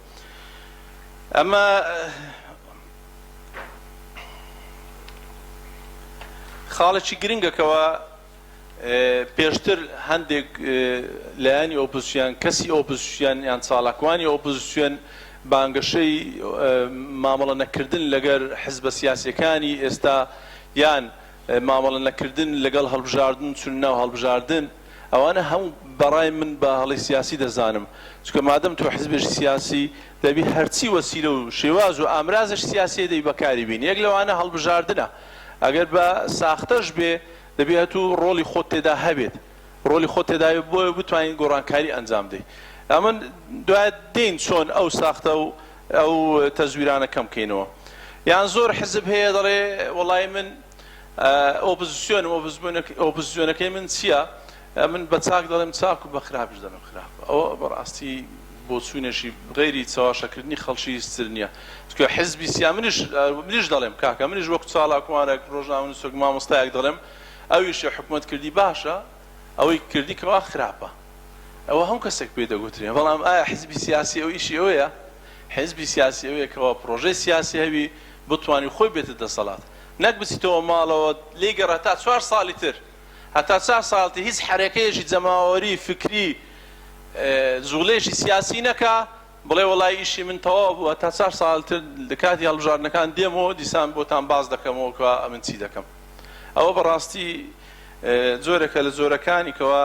Speaker 2: ئەمە خاڵێکی گرنگەکەوە پێشتر هەندێک لایەنی ئۆپۆزیسیۆن کەسی ئۆپۆزیسیۆن یان چالاکوانی ئۆپۆزیسیۆن بانگەشەی مامەڵە نەکردن لەگەر حزبە سیاسیەکانی ئێستا یان مامەڵە نەکردن لەگەڵ هەڵبژاردن چون ناو هەڵبژاردن ئەوانە هەموو بەڕای من بە هەڵی سیاسی دەزانم، چونکە مادەم تۆ حزبێکی سیاسی دەبی هەرچی وەسیلە و شێواز و ئامرازش سیاسی دەبی بەکاری بین. یەک لەوانە هەڵبژاردنە، ئەگەر بە ساختەش بێ دەبێت و ڕۆڵی خۆت تێدا هەبێت، ڕۆڵی خۆت تێدا بۆ بتوانین گۆڕانکاری ئەنجام بدەیت. ئەمن دوای دێین چۆن ئەو ساختە و ئەو تەزویرانە کەم بکەینەوە. یان زۆر حزب هەیە دەڵێ وەڵای من ئۆپۆزیسیۆنەکەی من چییە؟ من بە چاک دەڵێم چاک و بە خراپش دەڵێم خراپ. ئەوە بەڕاستی بۆ چوونێکی غەیری چاواشەکردنی خەڵکی ستر نییە، چونکە حزبی سیا منیش دەڵێم کاکە منیش وەکو چالاکومارێک ڕۆژنامەنووسێک مامۆستایەک دەڵێم ئەویش حکومەت کردی باشە ئەوەی کردی کەوا خراپە. ئەوە هەموو کەسێک پێ دەگوترێن، بەڵام ئایا حزبی سیاسی ئەو ئیشی ئەوەیە؟ حزبی سیاسی ئەوەیەکەوە پرۆژەی سیاسی هەبی بتوانی خۆی بێتە دەسەڵات، نەک بچیتەوە ماڵەوە لێی گەڕا تا 4 ساڵی تر هەتا 4 ساڵی هیچ حرەکەیەکی جەماوەری فکری زوڵێژی سیاسی نەکا بڵێ وەڵای ئیشی من تەواو بووە تا 4 ساڵ تر لە کاتی هەڵبژاردنەکان دێمەوە دیسان بۆتان باز دەکەمەوە کە ئەمن چی دەکەم. ئەوە بەڕاستی جۆرێکە لە جۆرەکانی کەوە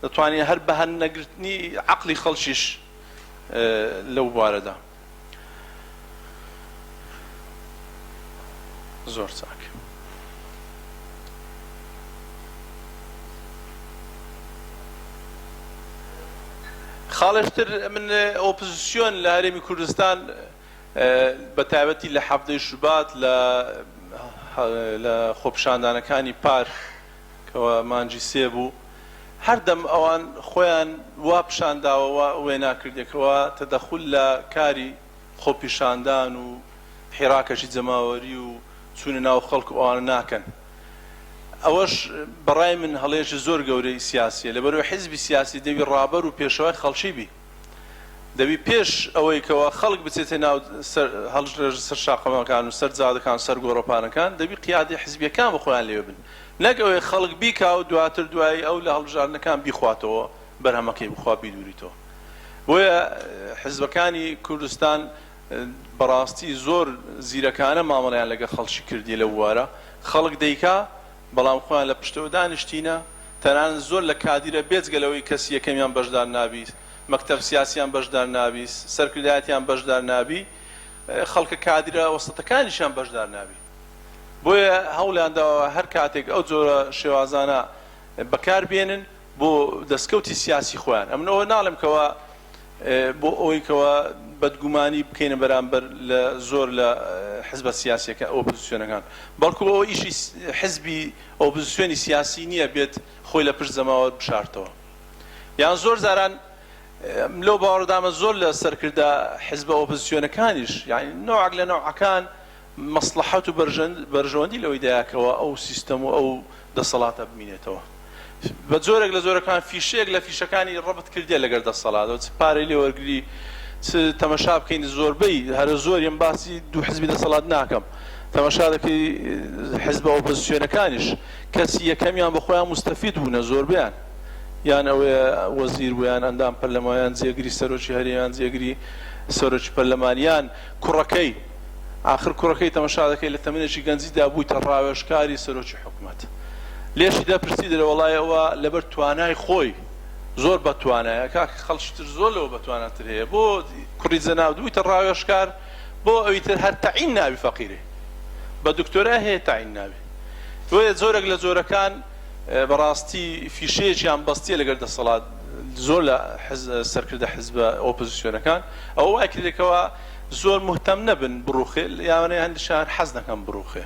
Speaker 2: دەتوانێت هەر بە هەر نەگرتنی عەقڵی خەڵکیش لەو بوارەدا. زۆر چاک. خاڵشتر من ئۆپۆزیسیۆن لە هەرێمی کوردستان بە تایبەتی لە هەفتەی شوبات لە خۆپیشاندانەکانی پار کەوە مانجی 3 بوو هەردەم ئەوان خۆیان وا پیشانداوە وێ ناکردێکەوە تەدەخول لە کاری خۆپیشاندان و حیراکەشی جەماوەری و چوونە ناو خەڵک ئەوانە ناکەن. ئەوەش بەڕای من هەڵەیەکی زۆر گەورەی سیاسیە، لەبەرەوەی حیزبی سیاسی دەوی ڕابەر و پێشەوای خەڵکی بی، دەبی پێش ئەوەی کەەوە خەڵک بچێتە ناو هەڵژێژ سەر شاقەمەکان و سەر جادەکان سەر گۆڕەپانەکان، دەبی قیادی حیزبیەکان بە خۆیان لێوە بن، نەک ئەوەی خەڵک بیکا و دواتر دوایی ئەو لە هەڵبژاردنەکان بیخواتەوە بەرهەمەکەی بخوا بیدووریتەوە. بۆیە حیزبەکانی کوردستان بەڕاستی زۆر زیرەکانە مامەڵیان لەگە خەڵکی کردی لە وارە، خەڵک دەیکا بەڵام خۆیان لە پشتەوە دانیشتینە، تەنانەت زۆر لە کادیرە بێجگەلەوەی کەسی یەکەمیان بەشدار نابی، مەکتەب سیاسیان بەشدار نابی، سەرکردایەتیان بەشدار نابی، خەڵکە کادیرە وەسەتەکانیشیان بەشدار نابی. بۆیە هەوڵیانداوە هەر کاتێک ئەو جۆرە شێوازانە بەکاربێنن بۆ دەستکەوتی سیاسی خۆیان. ئەمنەوە ناڵێم کەوە بۆ ئەوەی کەوە بەدگومانی بکەینە بەرامبەر لە زۆر لە حزبە سیاسیەکە ئۆپۆزیسیۆنەکان، بەڵکو ئەوە ئیشی حزبی ئۆپۆزیسیۆنی سیاسی نییە بێت خۆی لە پشت زەماوە بشارتەوە. یان زۆر زاران لەو باوەڕدامە زۆر لە سەرکردە حزبە ئۆپۆزیسیۆنەکانیش یعنی نوعک لە نوعەکان مەسلحەت و بەرژەوەندی لەوەی دایکەوە ئەو سیستەم و ئەو دەسەڵاتە بمینێتەوە. بە جۆرێک لە زۆرەکان فیشەیەک لە فیشەکانی ڕەبت کردێ لەگەر دەسەڵاتەوە، چ پارەی لێ وەرگری، چ تەمەشا بکەین زۆربەی هەرە زۆریم باسی دوو حزبی دەسەڵات ناکەم، تەمەشا دەکەی حزبە ئۆپۆزیسیۆنەکانیش کەسی یەکەمیان بە خۆیان مستەفید بوونە زۆربیان، یان ئەوەیە وەزیر بوویان ئەندام پەرلەمانیان جێگری سەرۆکی هەرێمیان جێگری سەرۆکی پەرلەمانیان کوڕەکەی آخر کوڕەکەی تەمەشا دەکەی لە تەمەنێکی گەنجیدا بوویتە ڕاوێژکاری سەرۆکی حکوومەت. لێشی دەپرسی دەرە وەڵای ئەوە لەبەر توانای خۆی زۆر بەتوانایە کاک خەڵشتر زۆر لەوە بەتواناتر هەیە، بۆ کوڕی جەناو دوویتە ڕاوێژکار بۆ ئەوی تر هەر تەعین نابی فەقیرێ بە دکتۆرا هەیە تەعین نابی. بۆیە زۆرێک لە زۆرەکان بەڕاستی فیشەیەکیان بەستیە لەگەر دەسەڵات زۆر لە سەرکردە حزبە ئۆپۆزیسیۆنەکان ئەوە وای کردێکەوە زۆر مهتەم نەبن بڕوخێ، یانەیە هەندێکیان حەز نەکەن بڕوخێ.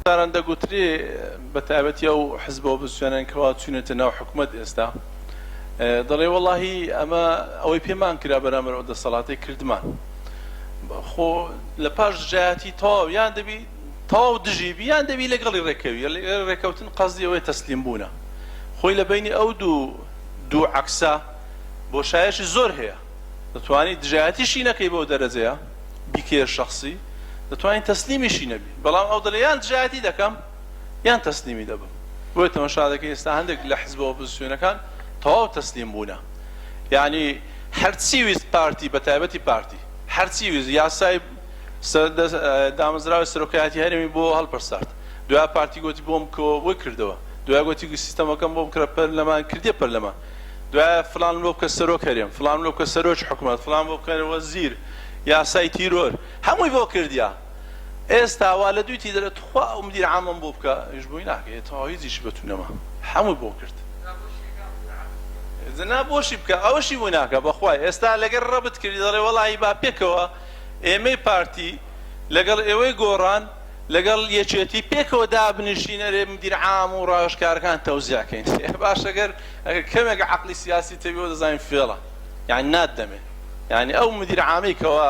Speaker 2: داران دەگوترێ بە تایبەتی ئەو حزبە ئۆپۆزیسیۆنەکان کەوا چوونێتە ناو حکوومەت ئێستا، دەڵێ وەڵاهی ئەمە ئەوەی پێمان کرا بەرامبەر ئەو دەسەڵاتی کردمان، خۆ لە پاش دژایەتی تەواو یان دەبی تەواو دژیبی یان دەبی لەگەڵی ڕێکەوی ڕێکەوتن قەزدی ئەوەی تەسلیم بوونە. خۆی لە بینی ئەو دوو عەکسە بۆشایەشی زۆر هەیە، دەتوانیت دژایەتیشی نەکەی بۆ دەرەجەیە بیکێ شەخصی، دەتوانین تەسلیمیشی نەبی، بەڵام ئەو دەڵێ یان دژایەتی دەکەم یان تەسلیمی دەبم. بۆیە تەماشا دەکەین ئێستا هەندێک لە حزبە ئۆپۆزیسیۆنەکان تەواو تەسلیم بوونە، یعنی هەرچی ویست پارتی بە تایبەتی پارتی هەرچی ویست یاسای دامەزراوی سەرۆکایەتی هەرێمی بۆ هەڵپەرسارد، دوای پارتی گوتی بۆم کەوە وەی کردەوە، دوای گوتی سیستەمەکەم بۆم کرە پەرلەمان کردێ پەرلەمان، دوای فلان بۆ بکە سەرۆک هەرێم، فلان بۆ بکە سەرۆکی حکوومەت، فلان بۆ بکە وەزیر، یاسای تیرۆر، هەمووی بۆ کردیا. ئێستا وا لە دویتی دەرێت خوا ئەو مدیر عامم بۆ بکە هیچ بووی ناکەێت تەواو هیچیش بەتونەما، هەمووی بۆ کرد. نابۆشی بکە ئەوەشی بووی ناکە بەخوای. ئێستا لەگەر ڕەبت کردی دەڵێ وەڵی با پێکەوە ئێمەی پارتی لەگەڵ ئێوەی گۆڕان لەگەڵ یەکێتی پێکەوە دابنیشینەرێ مدیر عام و ڕاوێژکارەکان تەوزیعکەین. باش ئەگەر کەمێک عەقلی سیاسی تەبیەوە دەزانین فێڵە، یعنی نادەمێ، یعنی ئەو مدیر عامی کەوە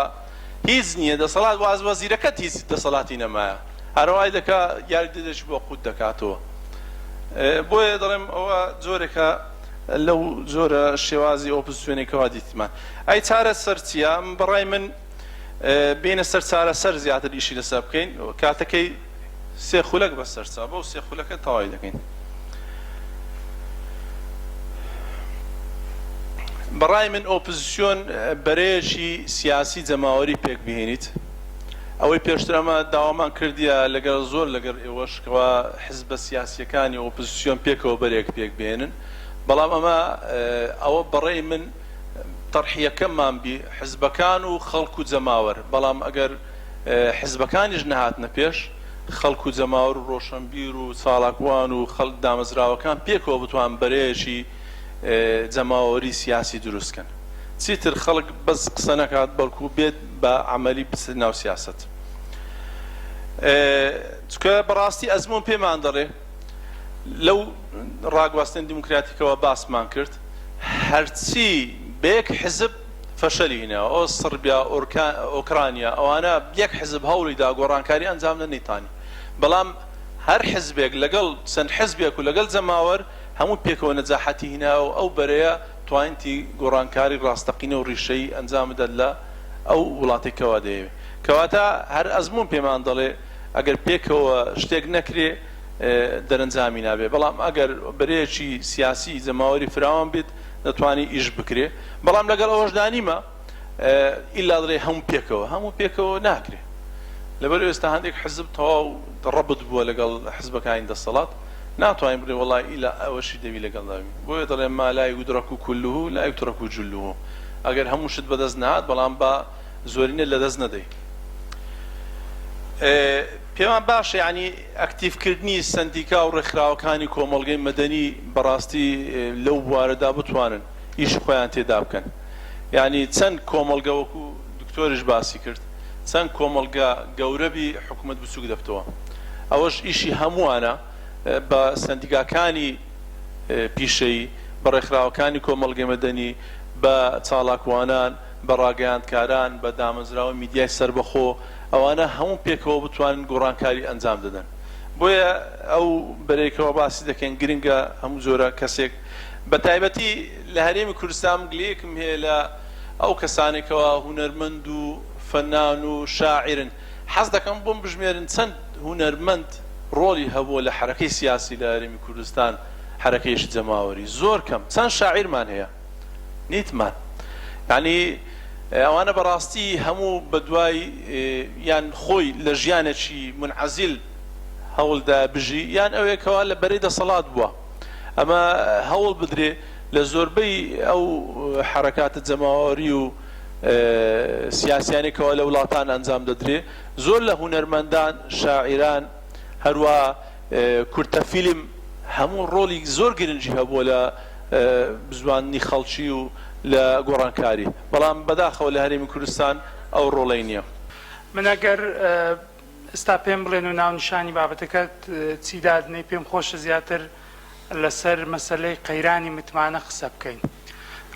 Speaker 2: هیچ نییە دەسەڵات واز وەزیرەکەت هیچ دەسەڵاتی نەمایە، هەروای دەکا یاریدەدەش بۆ قوت دەکاتەوە. بۆیە دەڵێم ئەوە جۆرێکە لەو جۆرە شێوازی ئۆپۆزیسیۆنێکەوە دیتمان. ئەی چارە سەر چییە؟ بەڕای من بینە سەر چارە سەر زیاتر ئیشی لەسەر بکەین، کاتەکەی سێ خولەک بەسەر چا بەو سێ خولەکە تەواوی دەکەین. بەڕای من ئۆپۆزیسیۆن بەرەیەکی سیاسی جەماوەری پێک بهێنیت، ئەوەی پێشتر ئەمە داوامان کردیە لەگەڵ زۆر لەگەر ئێوەشکەوە حزبە سیاسیەکانی ئۆپۆزیسیۆن پێکەوە بەرێک پێک بهێنن، بەڵام ئەوە بەڕێی من تەرحیەکەممان بی حزبەکان و خەڵک و جەماوەر، بەڵام ئەگەر حزبەکانیش نەهاتنە پێش خەڵک و جەماوەر و ڕۆشنبیر و چالاکوان و خەڵک دامەزراوەکان پێکەوە بتوان بەرەیەکی جەماوەری سیاسی دروستکەن، چیتر خەڵک بەس قسە نەکات بەڵکو بێت بە عەمەلی بچێت ناو سیاست. چکە بەڕاستی ئەزمون پێمان دەڵێ لەو ڕاگواستن دیموکراتیکەوە باسمان کرد هەرچی بەیەک حزب فەشەلینە ئەو سربیا ئۆکرانیا ئەوانە یەک حزب هەوڵیدا گۆڕانکاری ئەنجام نەنیتانی بەڵام هەر حزبێک لەگەڵ چەند حزبێک و لەگەڵ جەماوەر هەموو پێکەوە نەجاحەتی هینا و ئەو بەرەیە توانیتی گۆڕانکاری ڕاستەقینە و ڕیشەی ئەنجام بدەن لە ئەو وڵاتێکەوە دەیەوێت کەواتە هەر ئەزمون پێمان دەڵێ ئەگەر پێکەوە شتێک نەکرێ دەرەنجامی نابێ بەڵام ئەگەر بەرەیەکی سیاسی جەماوەری فراوان بێت دەتوانی ئیش بکرێ بەڵام لەگەڵ ئەوەشدانیمە ئیلا دڵێ هەموو پێکەوە ناکرێ لەبەر ئێستا هەندێک حزب تەواو ڕەبت بووە لەگەڵ حزبەکانی دەسەڵات ناتوانین بڵێ وەڵای ئیلا ئەوەشی دەوی لەگەڵ داوی بۆیە دەڵێن ما لا یودرەک کولوه لا یترەک جلوه ئەگەر هەموو شت بەدەست نهات بەڵام بە زۆرینە لەدەست نەدەی پێمان باشە ینی ئەکتیڤکردنی سندیکا و ڕێکخراوەکانی کۆمەڵگەی مەدەنی بەڕاستی لەو بوارەدا بتوانن ئیشی خۆیان تێدا بکەن ینی چەند کۆمەڵگە وەکو دکتۆریش باسی کرد چەند کۆمەڵگە گەورەبی حکوومەت بچووک دەبتەوە ئەوەش ئیشی هەمووانە بە سندیکاکانی پیشەی بە ڕێکخراوەکانی کۆمەڵگەی مەدەنی بە چاڵاکوانان بە ڕاگەیاندکاران بە دامەزراوە میدیای سربەخۆ ئەوانە هەموو پێکەوە بتوانن گۆڕانکاری ئەنجام دەدەن بۆیە ئەو بەرەیەکەوە باسی دەکەن گرنگە هەموو جۆرە کەسێک بە تایبەتی لە هەرێمی کوردستان گلەیەکم هەیە لە ئەو کەسانێکەوە هونەرمەند و فەنان و شاعرن حەز دەکەم بۆم بژمێرن چەند هونەرمەند ڕۆڵی هەبووە لە حرەکەی سیاسی لە هەرێمی کوردستان حرەکەیشت جەماوەری زۆر کەم چەند شاعیرمان هەیە نیتمان ینی ئەوانە بەڕاستی هەموو بەدوای یان خۆی لە ژیانێکی منعەزیل هەوڵدا بژی یان ئەوێکەوە لە بەرەی دەسەڵات بووە ئەمە هەوڵ بدرێ لە زۆربەی ئەو حرەکاتە جەماوەری و سیاسیانێکەوە لە وڵاتان ئەنجام دەدرێ زۆر لە هونەرمەندان شاعیران هەروە کورتەفیلم هەموو ڕۆڵی زۆر گرنگی هەبووە لە بزوانی خەڵکی و لە گۆڕانکاری بەڵام بەداخەوە لە هەرێمی کوردستان ئەو ڕۆڵەی نییە
Speaker 3: من ئەگەر ئستا پێم بڵێن و ناونیشانی بابەتەکەت چیدادنەی پێم خۆشە زیاتر لەسەر مەسەلەی قەیرانی متمانە قسە بکەین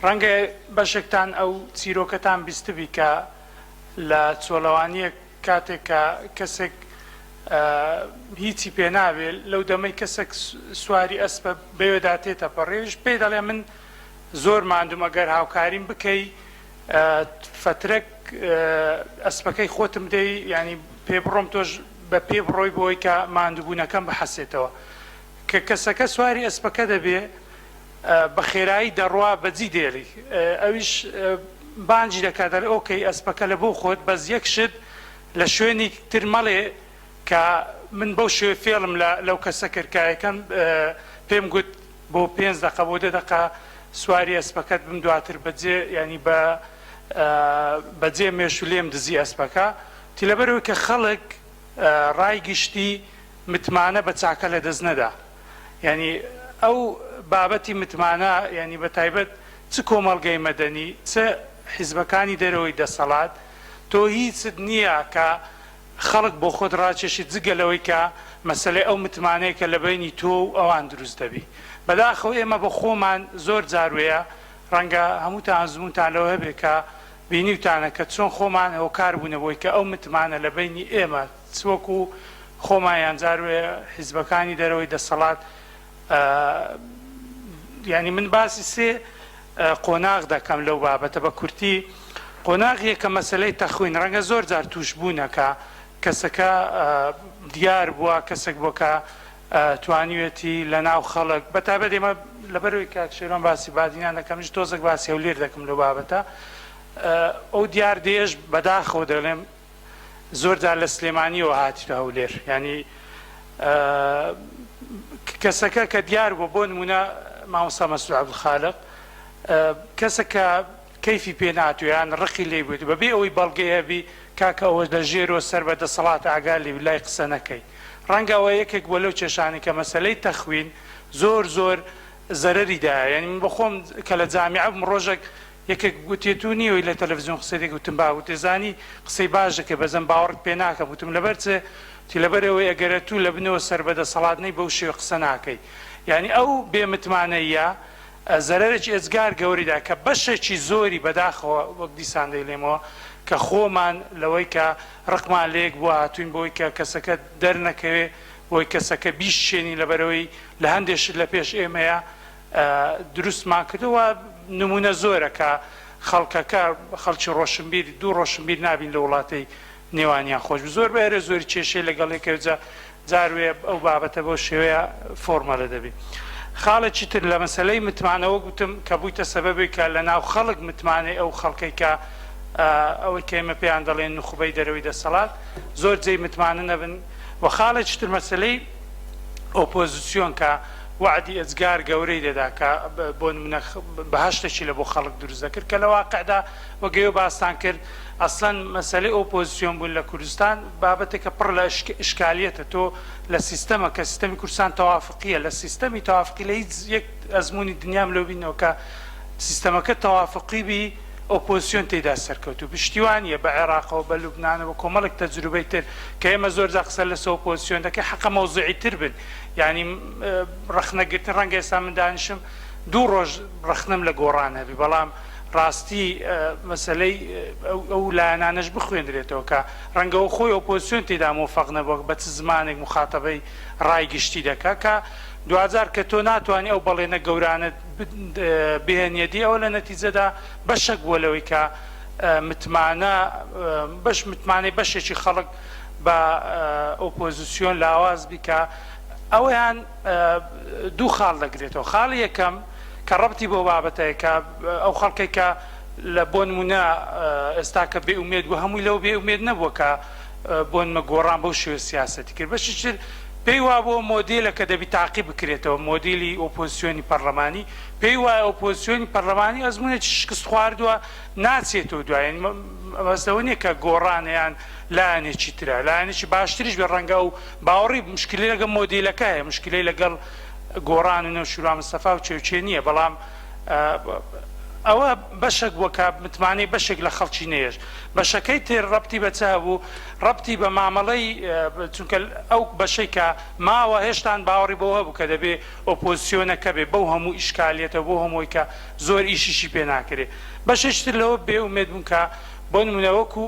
Speaker 3: ڕەنگە بەشێکتان ئەو چیرۆکەتان بیستبی کە لە چۆلەوانیە کاتێک کە کەسێک هیچی پێ ناوێت لەو دەمەی کەسێک سواری ئەسپە بەوێدا تێتە پەڕێژ پێی دەڵێ من زۆر ماندوم ئەگەر هاوکاریم بکەی فترێک ئەسپەکەی خۆتم دەی ینی پێ بڕۆم تۆش بە پێ بڕۆی بۆی کە ماندووبوونەکەم بەحەسێتەوە کە کەسەکە سواری ئەسپەکە دەبێ بە خێرایی دەڕوا بەجی دێری ئەویش بانجی دەکات دەڵێ ئۆکەی ئەسپەکە لە بۆ خۆت بەس یەک شت لە شوێنی تر مەڵێ کە من بەو شوێ فێڵم لەو کەسە کردکایەکەم پێم گوت بۆ 5 دقە بۆ 10 دقە سواری ئەسپەکەت بم دواتر بەجێ ینی بەجێ مێش و لێم دزی ئەسپەکە تی لەبەرەوەی کە خەڵک ڕای گشتی متمانە بە چاکە لە دەست نەدا ینی ئەو بابەتی متمانە ینی بە تایبەت چ کۆمەڵگەی مەدەنی چ حیزبەکانی دەرەوەی دەسەڵات تۆ هیچت نییە کە خەڵک بۆ خۆت ڕاکێشی جگەلەوەی کە مەسەلەی ئەو متمانەیە کە لە بینی تۆ و ئەوان دروست دەبی بەداخەوە ئێمە بە خۆمان زۆر جاروەیە ڕەنگە هەمووتان زمونتان لەوە هەبێ کە بینیوتانە کە چۆن خۆمان هۆکار بوونەوەی کە ئەو متمانە لە بینی ئێمە چوەکو خۆمایان جاروێ حیزبەکانی دەرەوەی دەسەڵات ینی من باسی سێ قۆناغ دەکەم لەو بابەتە بە کورتی قۆناغیە کە مەسەلەی تەخوین ڕەنگە زۆر جار توش بوونەکە کەسەکە دیار بووە کەسێک بۆ کە توانیوێتی لە ناو خەڵک بەتابەت ئێمە لەبەرەوەی کاکشێران باسی بادینان دەکەمش تۆزێک باسی هەولێر دەکەم لەو بابەتە ئەو دیار دێژ بەداخەوە دەڵێم زۆر جار لە سلێمانیەوە هاتیتە هەولێر ینی کەسەکە کە دیار بۆ نمونە مامۆستا مەسعود عەبدولخالق کەسەکە کەیفی پێ ناتوێیان ڕقی لێ بێت بەبێ ئەوەی بەڵگەی هەبی کاکە ئەوە لە ژێرەوە سەر بە دەسەڵات ئاگال لێ لای قسە نەکەی ڕەنگە ئەوە یەکێک بۆ لەو کێشانی کە مەسەلەی تەخوین زۆر زەرەریدایە ینی من بە خۆم کە لە جامیعە بم ڕۆژێک یەکێک گوتێتونی وی لە تەلەڤیزیۆن قسەیەک وتم با وتێزانی قسەی باشەکە بەزەم باوەڕت پێ ناکەم وتم لەبەر چێ تی لەبەرەوەی ئەگەرە تو لە بنەوە سەربەدەسەڵاتنەی بەو شێوە قسە ناکەی یعنی ئەو بێمتمانەیە زەرەرێکی ئەجگار گەوریدا کە بەشێکی زۆری بەداخەوە وەک دیسان دەیڵێمەوە کە خۆمان لەوەی کە ڕقمان لێک بووە هاتوین بۆی کە کەسەکە دەرنەکەوێ بۆی کەسەکە بیشێنی لەبەرەوەی لە هەندێشت لە پێش ئێمەیە دروستمان کردەوە نمونە زۆرە کە خەڵکەکە خەڵکی ڕۆشنبیر دوو ڕۆشنبیر نابین لە وڵاتی نێوانیان خۆش زۆر بەێرە زۆری کێشەی لەگەڵێکە جاروێ ئەو بابەتە بۆ شێوەیە فۆرمەلە دەبێت خاڵێکی تر لە مەسلەی متمانەوە گوتم کە بوویتە سەبەبی کە لە ناو خەڵک متمانەی ئەو خەڵکەی کە ئەوەی کە ئێمە پێیان دەڵێن نخبەی دەرەوەی دەسەڵات زۆر جێی متمانە نەبن و خاڵێکی تر مەسلەی ئۆپۆزیسیۆن کە وعدی ئەجگار گەورەی دەدا کە بۆ نمونە بەهشتێکی لە بۆ خەڵک دروست دەکرد کە لە واقعدا وەگەیە باستان کرد ئەسڵەن مەسلەی ئۆپۆزیسیۆن بوون لە کوردستان بابەتێکە پڕ لە ئشکالیەتە تۆ لە سیستەمە کە سیستەمی کوردستان تەوافقیە لە سیستەمی تەوافقی لە هیچ یەک ئەزمموی دنیام لەو بینەوە کە سیستەمەکە تەوافقی بی ئۆپۆزیسیۆن تێدا سەرکەوت و پشتیوانیە بە عێراقەوە بە لوبنانەوە کۆمەڵێک تەجروبەی تر کە ئێمە زۆر جا قسە لەسەر ئۆپۆزیسیۆن دەکەی حەقە مەوزوعی تر بن ینی ڕەخنەگرتن ڕەنگە ئێستا من دانیشم دوو ڕۆژ ڕەخنم لە گۆڕان هەبی بەڵام ڕاستی مەسلەی ئەو لایەنانەش بخوێندرێتەوە کە ڕەنگەەوە خۆی ئۆپۆزیسیۆن تێدا مۆفەق نەبووە بە چ زمانێک مخاتەبەی ڕای گشتی دەکا کە دوجار کە تۆ ناتوانانی ئەو بەڵێنە گەورانە بهێنیەتی ئەوە لە نەتیجەدا بەشێک بووە لەوەی کە متمانە متمانەی بەشێکی خەڵک بە ئۆپۆزیسیۆن لاواز بیکە ئەویان دوو خاڵ دەگرێتەوە خاڵی یەکەم کە ڕەبتی بۆ بابەتەیە کە ئەو خەڵکێک کە لە بۆ نمونە ئێستا کە بێ ئومێد بوو هەمووی لەو بێ ئومێد نەبووە کە بۆنمە گۆڕان بەو شێوە سیاسەتی کرد بەشی پێی وا بۆ مۆدیلە کە دەبی تاقی بکرێتەوە مۆدیلی ئۆپۆزیسیۆنی پەرلەمانی پێی وایە ئۆپۆزیسیۆنی پەرلەمانی ئەزمونێکی شکست خواردووە ناچێتەوە دوایێن مەسەوە نییە کە گۆڕانیان لایەنێکی ترە لایەنێکی باشتریش بێ ڕەنگە و باوەڕی مشکلی لەگەڵ مۆدیلەکە هەیە مشکلەی لەگەڵ گۆڕان و نەوشورا مستەفا و چێوچێ نییە بەڵام ئەوە بەشێک بووە کە متمانەی بەشێک لە خەڵکی نێژ بەشەکەی تر ڕەبتی بەچا بوو ڕەبتی بە مامەڵەی چونکە ئەو بەشەی کە ماوە هێشتان باوەڕی بەوە بوو کە دەبێ ئۆپۆزیسیۆنەکە بێ بەو هەموو ئیشکالیەتە بۆ هەمووی کە زۆر ئیشیشی پێ ناکرێت بەشێشتر لەوە بێ ئومێد بوون کە بۆ نمونەوەکو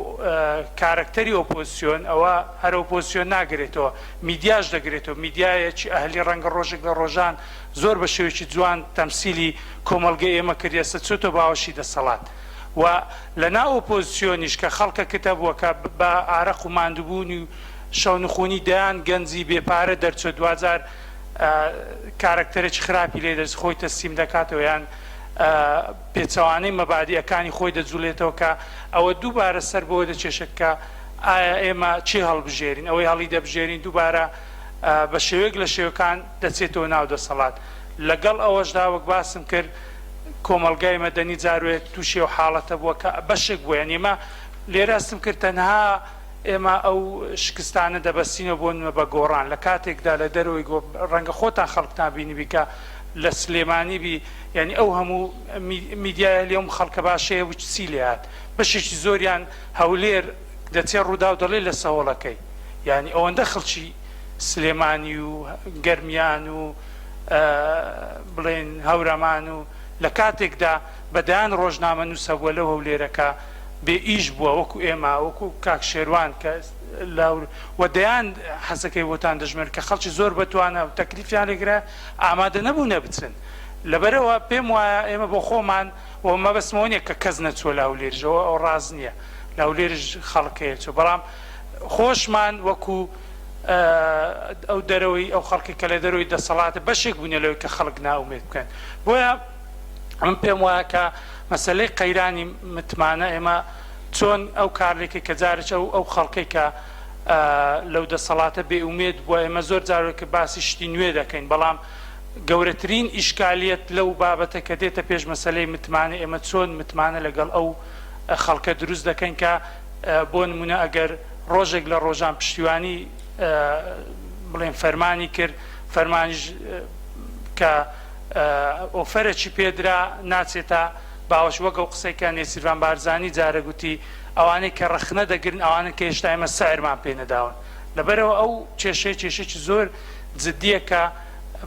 Speaker 3: کارکتەری ئۆپۆزیسیۆن ئەوە هەر ئۆپۆزیسیۆن ناگرێتەوە میدیاش دەگرێتەوە میدیایەکی ئەهلی ڕەنگە ڕۆژێک لە ڕۆژان زۆر بە شێوەیەکی جوان تەمسیلی کۆمەڵگەی ئێمە کردێسە چۆتە باوەشی دەسەڵات و لەناو ئۆپۆزیسیۆنیش کە خەڵکە کتەبووە کە بە ئارەق و ماندووبوونی و شەونخوونی دەیان گەنجی بێپارە دەرچۆ دوجار کارکتەرێکی خراپی لێ دەست خۆی تەسلیم دەکاتەوە یان پێچەوانەی مەبادیەکانی خۆی دەجوڵێتەوە کە ئەوە دووبارە سەر بۆ دەچێشە کە ئایا ئێمە چی هەڵبژێرین ئەوەی هەڵی دەبژێرین دووبارە بە شێوەیەک لە شێوەکان دەچێتەوە ناو دەسەڵات لەگەڵ ئەوەشدا وەک باسم کرد کۆمەلگای مەدەنی جاروێت تووشی و حاڵەتە بووە کە بەشێک بووە یان ئێمە لێراستم کرد تەنها ئێمە ئەو شکستانە دەبەستینەوە بۆ بە گۆڕان لە کاتێکدا لە دەرەوەی ڕەنگە خۆتان خەڵکتان بینی بیکە لە سلێمانی بی یعنی ئەو هەموو میدیای لێم خەڵکە باشەیە و چی لێهات بەشێکی زۆریان هەولێر دەچێ ڕوودا و دەڵێ لە سەوڵەکەی یعنی ئەوەندە خەڵکی سلێمانی و گەرمیان و بڵێن هەورەمان و لە کاتێکدا بەدایان ڕۆژنامە نووسە بووە لەو هەولێرەکە بێ ئیش بووە وەکو ئێمە وەکو کاک شێروان کە و دەیان حەزەکەی بۆتان دەژمێر کە خەڵکی زۆر بەتوانە و تەکلیفیان لێگرە ئامادە نەبوو نەبچن لەبەرەوە پێم وایە ئێمە بۆ خۆمان و مەبەستمەوە نییە کە کەس نەچوە لە هەولێرژەوە ئەو ڕاز نییە لە هەولێرژ خەڵکەیە چوە بەڵام خۆشمان وەکو ئەو دەرەوەی ئەو خەڵکی کە لە دەرەوەی دەسەڵاتە بەشێک بوونە لەوەی کە خەڵک ناومێت بکەن بۆیە ئەم پێم وایە کە مەسەلەی قەیرانی متمانە ئێمە چۆن ئەو کارێکی کە جارێک ئەو خەڵکەی کە لەو دەسەڵاتە بێ ئومێد بووە ئێمە زۆر جارێککە باسی شتی نوێ دەکەین بەڵام گەورەترین ئیشکالیەت لەو بابەتە کە دێتە پێش مەسەلەی متمانە ئێمە چۆن متمانە لەگەڵ ئەو خەڵکە دروست دەکەین کە بۆ نمونە ئەگەر ڕۆژێک لە ڕۆژان پشتیوانی بڵێن فەرمانی کرد فەرمانیش کە ئۆفەرێکی پێدرا ناچێتە باوەش وەک ئەو قسەیکە نێسیروان بارزانی جارە گوتی ئەوانەی کە ڕەخنە دەگرن ئەوانە کە هێشتا ئێمە سەعرمان پێ نەداون لەبەرەوە ئەو کێشەیەکی زۆر جددیە کە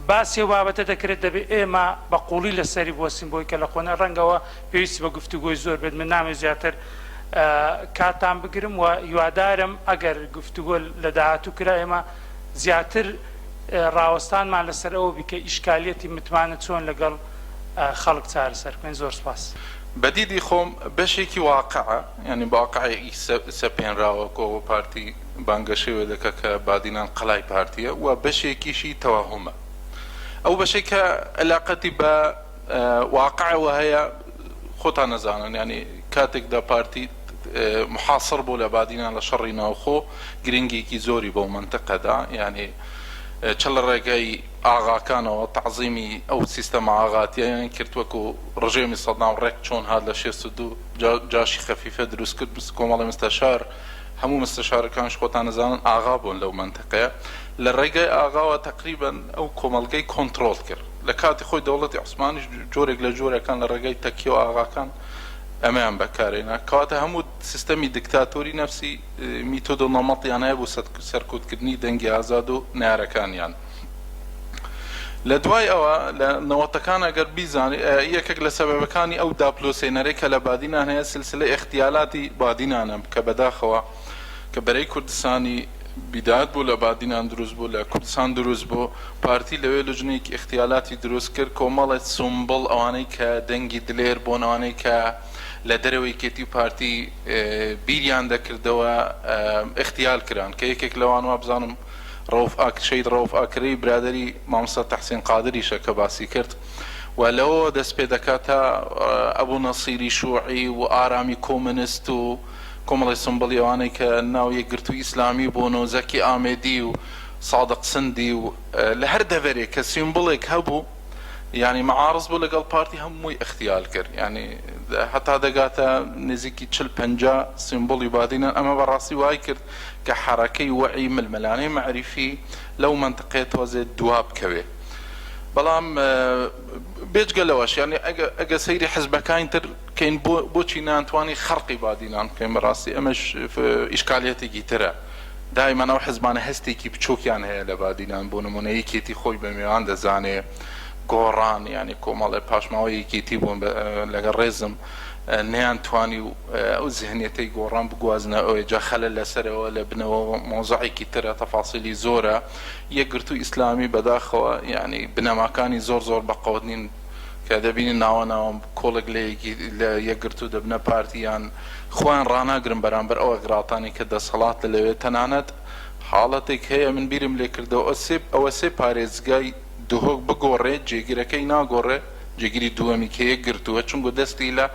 Speaker 3: باسی بابەتە دەکرێت دەبێت ئێمە بەقوڵی لەسەری بۆسین بۆی کە لە خۆنە ڕەنگەوە پێویستی بە گفتوگۆی زۆر بێت من نامێت زیاتر کاتان بگرم و هیوادارم ئەگەر گفتوگۆ لە داهاتوو کرا ئێمە زیاتر ڕاوەستانمان لەسەر ئەوە بیکە ئیشکالیەتی متمانە چۆن لەگەڵ خەڵک چارەسەرکەین. زۆر سپاس.
Speaker 4: بەدیدی خۆم بەشێکی واقعە ینی باقعی سەپێنراوەکۆ پارتی بانگەشەوە دەکە کە بادینان قەڵای پارتیە و بەشێکیشی تەواهمە. ئەو بەشێک کە علاقەتی بە واقعەوە هەیە خۆتان نەزانن ینی کاتێکدا پارتی محاصر بوو لە بادینان لە شەڕی ناوخۆ گرنگێکی زۆری بۆ منتەقەدا ینی چ لە ڕێگەی ئاغاکانەوە تەعزیمی ئەو سیستەمە ئاغاتیان کردوەکو ڕژێمی سەدناو ڕێک چۆن هات لە 62 جاشی خەفیفە دروست کرد کۆمەڵی مستەشار هەموو مستەشارەکانش خۆتان نەزانن ئاغا بوون لەو منتەقەیە لە ڕێگەی ئاغاوە تقریبەن ئەو کۆمەڵگەی کۆنتڕۆل کرد لە کاتی خۆی دەوڵەتی عوسمانیش جۆرێک لە جۆرەکان لە ڕێگەی تەکیە و ئاغاکان ئەمەیان بەکارێنە کەواتە هەموو سیستەمی دیکتاتۆری نەفسی میتۆدە و نەمەڵیان هەیە بۆ سەرکوتکردنی دەنگی ئازاد و نارەکانیان. لە دوای ئەوە لە نەوەتەکان ئەگەر بیزانانی یەکێک لە سەبەبەکانی ئەو داپلۆسێنەرەی کە لە بادینان هەیە سلسلە اختیالاتی بادینانە کە بەداخەوە کە بەرەی کوردستانی بیدات بوو لە بادینان دروست بوو لە کوردستان دروست بوو پارتی لەوێ لەژنێکی اختیالاتی دروست کرد کۆمەڵێت سومبڵ ئەوانەی کە دەنگی دلێر بۆن ئەوانەی کە لە دەرەوەی کێتی پارتی بیریان دەکردەوە اختیال کران کە یەکێک لەوان وا بزانم شەید ڕەوف ئاکرەی برادری مامۆستا تەحسین قادریشە کە باسی کرد و لەوە دەست پێ دەکات تا ئەبوو نەسیری شوعی و ئارامی کۆمونیست و کۆمەڵی سمبڵی ئەوانەی کە ناو یەکگرتووی ئیسلامی بوون و زەکی ئامێدی و سادق سندی و لە هەر دەڤەرێک کە سیمبڵێک هەبوو ینی معارض بوو لەگەڵ پارتی هەمووی اختیال کرد ینی هەتا دەگاتە نزیکی 40-50 سیمبڵی بادینان ئەمە بەڕاستی وای کرد کە حرەکەی وەعی ململانەی معریفی لەو منتەقەیە تۆزێ دوا بکەوێ. بەڵام بێجگەلەوەش ینی ئەگە سەیری حزبەکانی تر کەین بۆچی نانتوانی خەرقی بادینان بکەین بەڕاستی ئەمەش ئیشکالیەتێکی ترە دایمان ئەو حزبانە هەستێکی بچۆکیان هەیە لە بادینان بۆ نمونە یەکێتی خۆی بە میوان دەزانێ گۆڕان ینی کۆمەڵێ پاشماوەی یەکێتی بوون لەگەڵ ڕێزم نەیان توانی و ئەو زیهنیەتەی گۆڕان بگوازنە ئەوەی جا خەلە لەسەرەوە لە بنەوە مۆزەعێکی ترە تەفاسیلی زۆرە یەکگرتووی ئیسلامی بەداخەوە ینی بنەماکانی زۆر بەقەوت نین کە دەبینی ناوە کۆڵێک لە یەکگرتوو دەبنە پارتیان خۆیان ڕناگرن بەرامبەر ئەوە گراتانی کە دەسەڵات لەوێ تەنانەت حاڵەتێک هەیە من بیرم لێ کردەوە ئەوە سێ پارێزگای دهۆک بگۆڕێت جێگیرەکەی ناگۆڕێ جێگیری دووەمی کە یەکگرتووە چونکە دەستی لە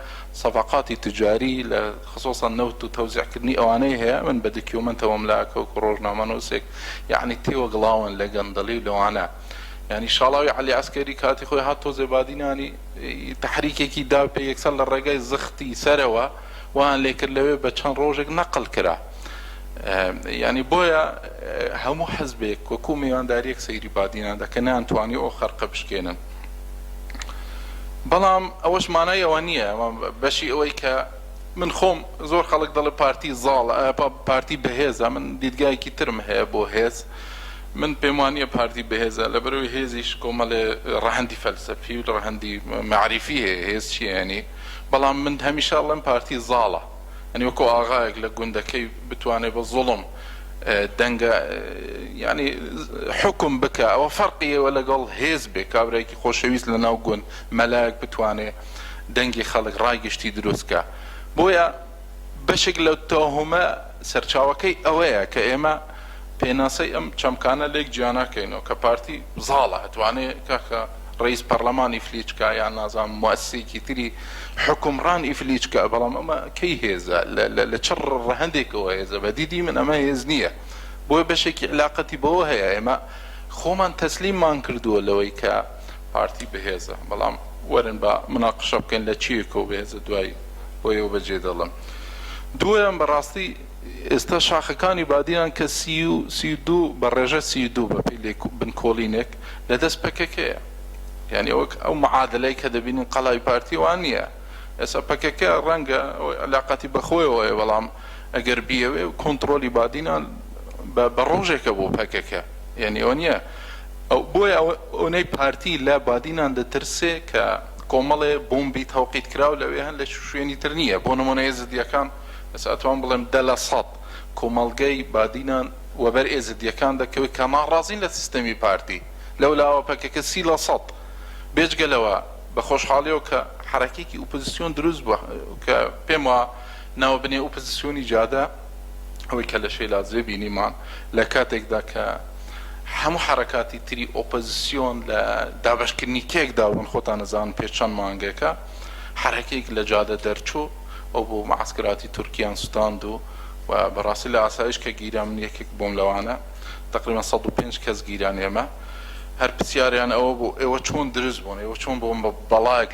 Speaker 4: سەفاقاتی تجاری لە خصوصا نەوت و تەوزیعکردنی ئەوانەی هەیە من بە دکیومنتەوە ملاکە و ڕۆژنامەنووسێک یعنی تێوە گڵاون لە گەندەڵی لەوانە ینی شاڵاوی عەلی عەسکەری کاتی خۆی هات تۆزێ بادینانی تەحریکێکی دا پێ یەکسەر لە ڕێگای زەختی سەرەوە وان لێکرد لەوێ بە چەند ڕۆژێک نەقل کرا ینی بۆیە هەموو حزبێک وەکو میوانداریەک سەیری بادینان دەکە نانتوانی ئەو خەرقە بشکێنن. بەڵام ئەوەش مانای ئەوە نییە بەشی ئەوەی کە من خۆم زۆر خەڵک دەڵێ پارتی زاڵ پارتی بەهێزە من دیدگایەکی ترم هەیە بۆ هێز من پێم وانییە پارتی بەهێزە لەبەرەوەی هێزیش کۆمەڵێ ڕەهەندی فەلسەفی و ڕەهەندی معریفی هەیە هێز چیە ینی بەڵام من هەمیشە ئەڵێم پارتی زاڵە ینی وەکو ئاغایەک لە گوندەکەی بتوانێت بە زوڵم دەنگە ینی حکم بکە ئەوە فەرقیەوە لەگەڵ هێز بێ کابراایکی خۆشەویست لە ناو گوند مەلایەک بتوانێت دەنگی خەڵک ڕایگەشتی دروستکە بۆیە بەشێک لە تۆهمە سەرچاوەکەی ئەوەیە کە ئێمە پێناسەی ئەم چەمکانە لێک گیاناکەینەوە کە پارتی زاڵە هەتوانێت کاکە ڕئیس پەرلەمانی ئیفلیچکە یان نازانم موەسسەیەکی تری حکومڕان ئیفلیچکە بەڵام ئەمە کەی هێزە لە چ ڕەهەندێکەوە هێزە بە دیدی من ئەمە هێز نییە بۆیە بەشێکی علاقەتی بەوە هەیە ئێمە خۆمان تەسلیممان کردووە لەوەی کە پارتی بەهێزە بەڵام وەرن بە مناقشە بکەین لە چیەکەوە بەهێزە دوایی بۆیەوە بەجێ دەڵم. دووەم بەڕاستی ئێستا شاخەکانی بادیان کە 32 بە ڕێژە 32 بە پێی بن کۆڵینێک لە دەست پەکەکەیە یعنی ئەو معادلەی کە دەبینین قەڵای پارتی وان نییە ئێستا پەکەکە ڕەنگە علاقەتی بەخۆیەوەیە بەڵام ئەگەر بیەوێ کۆنتڕۆلی بادینان بە ڕۆژێکە بۆ پەکەکە یعنی ئەوە نییە بۆیە ئەوەی پارتی لە بادینان دەترسێ کە کۆمەڵێ بۆمبی تەوقیت کراو لەوێ هەن لە شوێنی تر نییە بۆ نمونە ئێزدیەکان ئەساتوان بڵێم 10% کۆمەڵگەی بادینان وەبەر ئێزدیەکان دەکەوێت کە ناڕازین لە سیستەمی پارتی لەولاوە پەکەکە 30% بێجگەلەوە بە خۆشحاڵیەوە کە حرەکێکی ئوپۆزیسیۆن دروست بووە کە پێم وە ناوبنێ ئوپۆزیسیۆنی جادە ئەوەی کە لە شێلازێ بینیمان لە کاتێکدا کە هەموو حرەکاتی تری ئۆپۆزیسیۆن لە دابشکردنی کێکدا بوون خۆتان نەزان پێش چەند مانگێکە حرەکێک لە جادە دەرچوو ئەو بۆ معسکراتی تورکیان سوتاند و بەڕاستی لە ئاسایش کە گیران من یەکێک بۆم لەوانە تقریبا 105 کەس گیران ئێمە هەر پرسیاریان ئەوە بوو ئێوە چۆن دروست بوون ئێوە چۆن بۆم بەڵایەک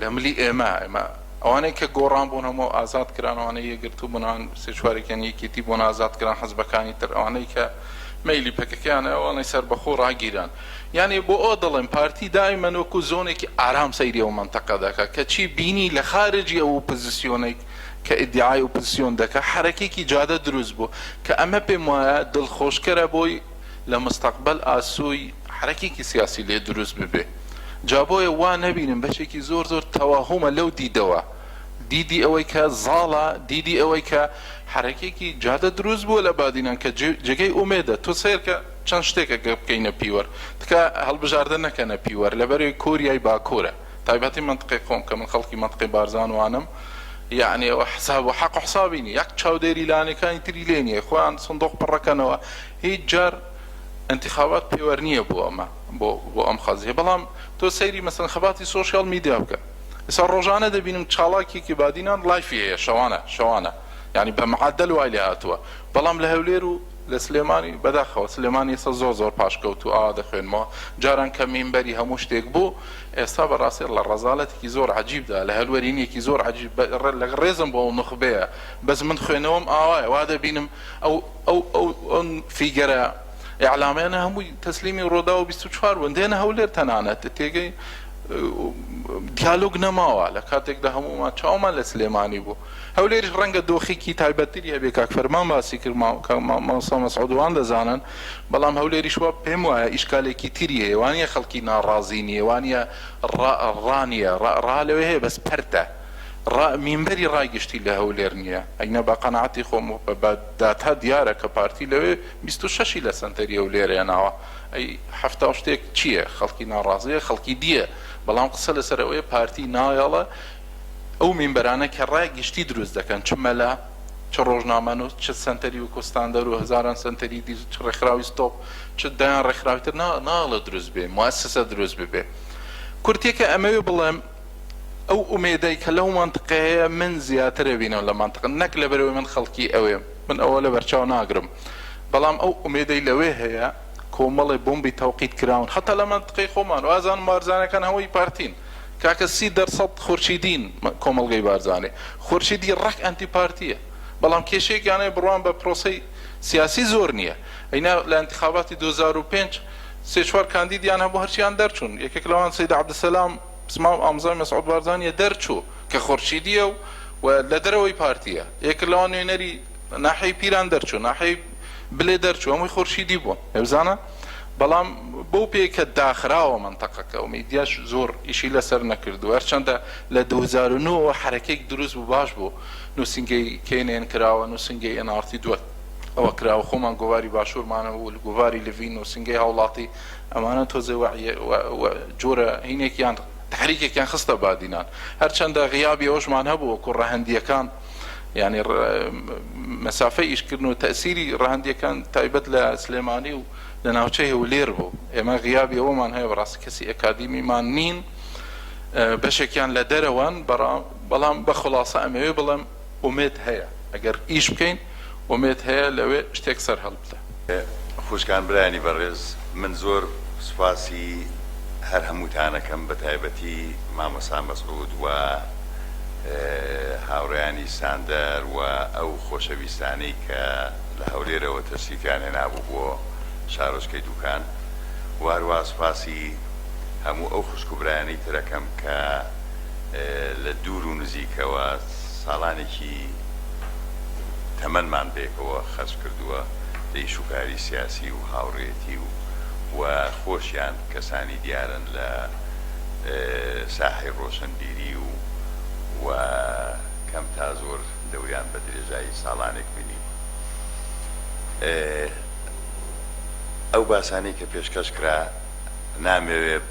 Speaker 4: لە ملی ئێمە ئەوانەی کە گۆڕان بوون هەموو ئازاد کران ئەوانەی یەگرتو بوونان سێ چوارێکیان یەکێتی بۆن ئازاد کران حەزبەکانی تر ئەوانەی کە مەیلی پەکەکەیان ئەوانەی سەربەخۆ ڕاگیران یعنی بۆ ئەو دەڵێن پارتی دائیمەن وەکو زۆنێکی ئارام سەیری ئەو مەنتەقە دەکات کە چی بینی لە خارجی ئەو ئۆپۆزیسیۆنێک کە ئیدعای ئۆپۆزیسیۆن دەکات حرەکێکی جادە دروست بوو کە ئەمە پێم وایە دڵخۆشکەرە بۆی لە مستەقبەل ئاسووی حرەکێکی سیاسی لێ دروست ببێ جا بۆیە وا نەبینم بەشێکی زۆر زۆر تەواهمە لەو دیدەوە دیدی ئەوەی کە زاڵە دیدی ئەوەی کە حرەکێکی جادە دروست بووە لە بادینان کە جگەی ئومێدە تۆ سیر کە چەند شتێکە گە بکەینە پیوەر تکە هەڵبژاردە نەکەنە پیوەر لەبەرەوەی کۆریای باکۆرە تایبەتی منطقەی خۆم کە من خەڵکی منطقەی بارزان وانم یعنی ئەوە حساب و حەق و حسابی نیە یەک چاودێری لانەکانی تری لێ نییە خۆیان سندوق پڕەکەنەوە هیچ جار انتخابات پێوەەر نییە بۆ ئەمە بۆ ئەم خەزیە بەڵام تۆ سەیری مەسەن خەباتی سۆشیال میدیا بکە ئێستا ڕۆژانە دەبینم چاڵاکێکی بادینان لایفی هەیە شەوانە یعنی بە معدل وای لێ هاتووە بەڵام لە هەولێر و لە سلێمانی بەداخەوە سلێمانی ئێستا زۆر پاشکەوت و دەخوێنمەوە جاران کە مینبەری هەموو شتێک بوو ئێستا بەڕاستی لە ڕەزالەتێکی زۆر عەجیبدا لە هەلوەرینێکی زۆر عەجیب لە ڕێزم بۆ ئەو نخبەیە بەس من خوێنەوەم ئاوایە وا دەبینم ئەو فیگەرە ئیعلامیانە هەمووی تەسلیمی ڕۆدا و 24 بوون دێنە هەولێر تەنانەت تێگەی دیالۆگ نەماوە لە کاتێکدا هەموومان چاومان لە سلێمانی بوو هەولێریش ڕەنگە دۆخێکی تایبەتری هەبێ کاک فەرمان باسی کرد مامۆستا مەسعودوان دەزانن بەڵام هەولێریش وا پێم وایە ئیشکالێکی تری هەیە وانە خەڵکی ناڕازی نیە وانە ڕانیە ڕا لەوێ هەیە بەس پەرتە مینبەری ڕایگشتی لە هەولێر نییە ئەینە بە قەنەعەتی خۆم بە داتا دیارە کە پارتی لەوێ 26 لە سنتەری هەولێرە ناوە ئەی هەفتا شتێک چییە خەڵکی ناڕازیە خەڵکی دیە بەڵام قسە لەسەر ئەوەیە پارتی نایەڵە ئەو مینبەرانە کە ڕایگشتی دروست دەکەن چ مەلا چ ڕۆژنامەن و چ سنتەری و کوستاندەر و هزاران سنتەری دی چ ڕێکخراوی ستۆپ چ دایان ڕێکخراویتر ناڵە دروست بێ موسسە دروست ببێ کورتێکە ئەمەوێ بڵێم ئەو ئومێدەی کە لەو مانتقەیە من زیاترە بینەوە لە مانتقە نەک لەبەرەوەی من خەڵکی ئەوێ من ئەوە لە بەرچاو ناگرم بەڵام ئەو ئومێدەی لەوێ هەیە کۆمەڵی بۆمبی تەوقیت کراون حتا لە منطقەی خۆمان و ئازان بارزانەکان هەمووی پارتین کاکە 30% خورشیدین کۆمەڵگەی بارزانێ خورشیدی ڕەک ئەنتی پارتیە بەڵام کێشەیەکیانەیە بڕوان بە پرۆسەی سیاسی زۆر نییە ئەینا لە انتخاباتی 2005 سێ چوار کاندیدیان هەبوو هەرچیان دەرچوون یەکێک لەوان سەید عەبدولسەلام سمام ئامزای مەسعود بارزانیە دەرچوو کە خورشیدیە و لە دەرەوەی پارتیە یەک لەوان نوێنەری ناحەی پیران دەرچوو ناحەی بلێ دەرچوو هەمووی خورشیدی بوون هێبزانە بەڵام بۆ پێکە داخراوە منتەقەکە و میدیاش زۆر ئیشی لەسەر نەکردو هەرچەندە لە 2009 حرەکەیەک دروست بوو باش بوو نووسنگەی کێنێن کراوە نووسنگەی ئەنارتی دووە ئەوە کراوە خۆمان گۆواری باشوورمانە و گۆواری لڤین نووسنگەی هاوڵاتی ئەمانە تۆزێ جۆرە هینێکیان تحریکێکیان خستە بادینان هەرچەندە غیابی ئەوشمان هەبوو وەکو ڕەهەندیەکان یعنی مەسافەی ئیشکردن و تەسیری ڕەهەندیەکان تایبەت لە سلێمانی و لە ناوچەی هەولێر بوو ئێمە غیابی ئەومان هەیە بەڕاستی کەسی ئەکادیمیمان نین بەشێکیان لە دەرەوەن بەڵام بە خلاصە ئەمەوێ بڵێم ئومێد هەیە ئەگەر ئیش بکەین ئومێد هەیە لەوێ شتێک سەر هەڵبدە
Speaker 5: خوشکان برانی بەڕێز من زۆر سوپاسی هەر هەمووتانەکەم بە تایبەتی مامۆستا مەسعود و هاوڕێیانی ساندەر و ئەو خۆشەویستانەی کە لە هەولێرەوە تەشریفیان هێنابوو بۆ شارۆچکەی دووکان و هەروە سوپاسی هەموو ئەو خوشک و برایانەی ترەکەم کە لە دوور و نزیکەوە ساڵانێکی تەمەنمان بێکەوە خەرج کردووە لە شوکاری سیاسی و هاوڕێتی و خۆشیان کەسانی دیارن لە ساحی ڕۆشنبیری و کەم تا زۆر دەوریان بە درێژایی ساڵانێک بینی. ئەو باسانەی کە پێشکەش کرا نامەوێت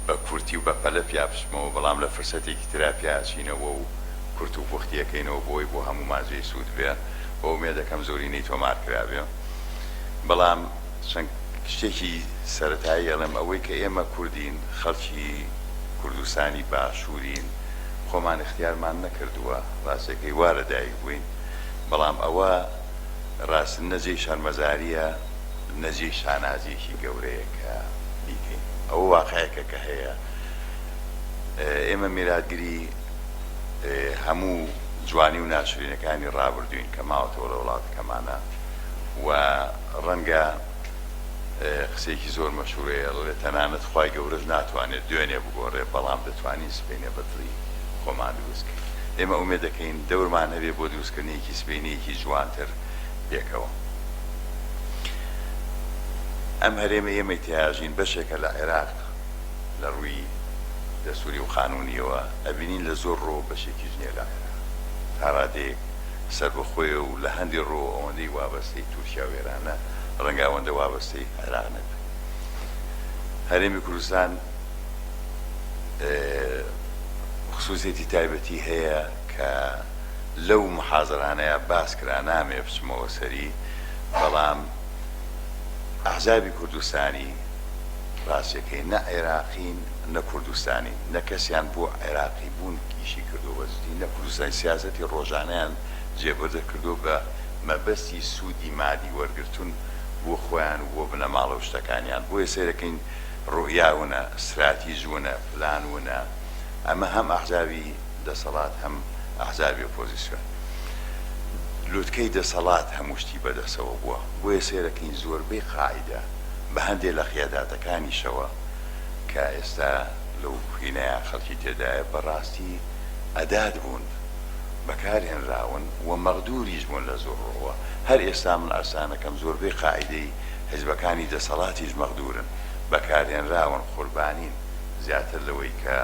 Speaker 5: بە کورتی و بە پەلە پیاپشمەوە، بەڵام لە فرسەتێکی ترا پیاچینەوە و کورت و پوختیەکەینەوە بۆی بۆ هەموو ماجێی سوود بێ، بە ئومێدەکەم زۆرینەی تۆمار کرابێ. بەڵام چەند شتێکی سەرەتایی ئەڵێم ئەوەی کە ئێمە کوردین، خەڵکی کوردستانی باشوورین، خۆمان اختیارمان نەکردووە، ڕاستەکەی وا لەدایک بووین، بەڵام ئەوە ڕاست نەجێی شەرمەزاریە، نەجێی شانازیەکی گەورەیە کە بیکەین. ئەوە واقعەکە کە هەیە. ئێمە میراتگیری هەموو جوانی و ناشرینەکانی ڕابردوین کە ماوەتەوە لە وڵاتەکەمانە و ڕەنگە قسێکی زۆر مەشهورەیە ئەڵێ تەنانەت خوای گەورەش ناتوانێت دوێنێ بگۆڕێ، بەڵام دەتوانین سبەینە بەدڵی خۆمان دروستکەین. ئێمە ئومێد دەکەین دەورمان هەبێ بۆ دروستکردنێکی سبەینەیەکی جوانتر پێکەوە. ئەم هەرێمە ئێمەی تیاژین بەشێکە لە عێراق لە ڕووی دەستوری و قانونیەوە ئەبینین لە زۆر ڕۆ بەشێکی ژنێ لە عێراق تا ڕادێک سەربەخۆیە و لە هەندی ڕۆ ئەوەندەی وابەستەی تورکیا و ئێرانە ڕەنگە ئەوەندە وابەستەی عێراق نەبێت. هەرێمی کوردستان خصوصیەتی تایبەتی هەیە کە لەو محازەرانەیە باس کرا، نامێ بچمەوە سەری، بەڵام ئەحزابی کوردستانی ڕاستیەکەی نە عێراقین نە کوردستانی، نە کەسیان بۆ عێراقی بوون ئیشی کردو بەزدی، نە کوردستانی سیاسەتی ڕۆژانەیان جێبەردە کردو بە مەبەستی سوودی مادی وەرگرتون بۆ خۆیان و بۆ بنەماڵە و شتەکانیان. بۆیە سێرەکەین ڕۆیاونە، استراتیژونە، پلانونە. ئەمە هەم ئەحزابی دەسەڵات هەم ئەحزابی ئۆپۆزیسیۆن. لوتکەی دەسەڵات هەموو شتی بەدەستەوە بووە. بۆیە سێرەکەین زۆربەی قاعدە بە هەندێک لە قیاداتەکانیشەوە کە ئێستا لەو هینەیە خەڵکی تێدایە بەڕاستی ئەداد بوون، بەکارهێنراون و مەغدوریش بوون لە زۆر ڕۆوە. هەر ئێستا من ئاسانەکەم زۆربەی قاعدەی حیزبەکانی دەسەڵاتیش مەغدورن، بەکارهێنراون، قوربانین زیاتر لەوەی کە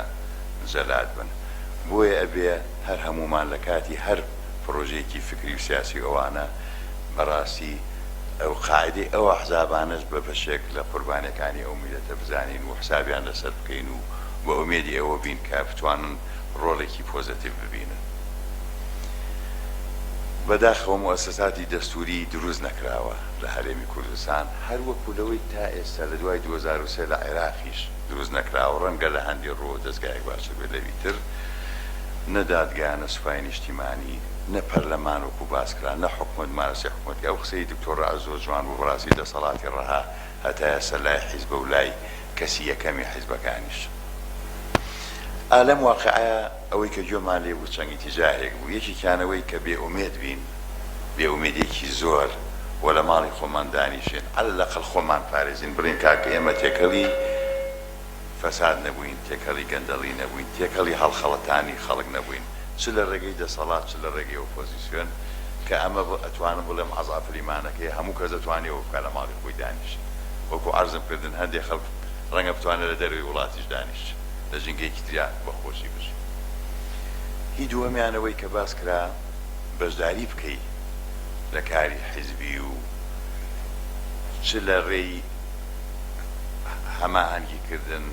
Speaker 5: جەلات بن. بۆیە ئەبێ هەر هەمومان لە کاتی هەر پرۆژەیەکی فکری و سیاسی ئەوانە بەڕاستی ئەو قاعدەی ئەو ئەحزابانش بە بەشێک لە قوربانیەکانی ئەو میلەتە بزانین و حسابیان لەسەر بکەین و بە ئومێدی ئەوە بین کە بتوانن ڕۆڵێکی پۆزتیڤ ببینن. بەداخەوە موسساتی دەستوری دروست نەکراوە لە هەرێمی کوردستان، هەر وەکو لەوەی تا ئێستا لە دوای 2023 لە عێراقیش دروست نەکراوە. ڕەنگە لە هەندی ڕۆ دەستگایەک باشتر بێت لەوی تر، نە دادگا، نە سوپای نیشتیمانی، نە پەرلەمان وەکو باس کرا، نە حکومت مارەسی حکومەتی. ئەو قسەی دکتۆر زۆر جوان بوو بەڕاستی دەسەڵاتی ڕەها هەتا ئێستا لای حیزبە و لای کەسی یەکەمی حیزبەکانیش. ئالەم واقعە ئەوەی کە گوێمان لێ بوو چەند ئیتیجاهێک بوو. یەکێکیانەوەی کە بێئومێد بین، بێئومێدێکی زۆر و لە ماڵی خۆمان دانیشێن، عەلەقەڵ خۆمان پارێزین، بڵین کاکە ئێمە تێکەڵی فەساد نەبووین، تێکەڵی گەندەڵی نەبووین، تێکەڵی هەڵخەڵەتانی خەڵک نەبووین، چ لە ڕێگەی دەسەڵات چ لە ڕێگەی ئۆپۆزیسیۆن، کە ئەمە ئەتوانم بڵێم عەزا فریمانەکەی هەموو کەس دەتوانێت بکات لە ماڵی خۆی دانیشێت. وەکو عەرزم کردن هەندێک خەڵک ڕەنگە بتوانێت لە دەروی وڵاتیش دانیشت، لە ژینگەیەکی تریا بەخۆشی بژێت. هی دووەمیانەوەی کە باس کرا بەشداری بکەی لە کاری حیزبی و چ لە ڕێی هەماهەنگیکردن،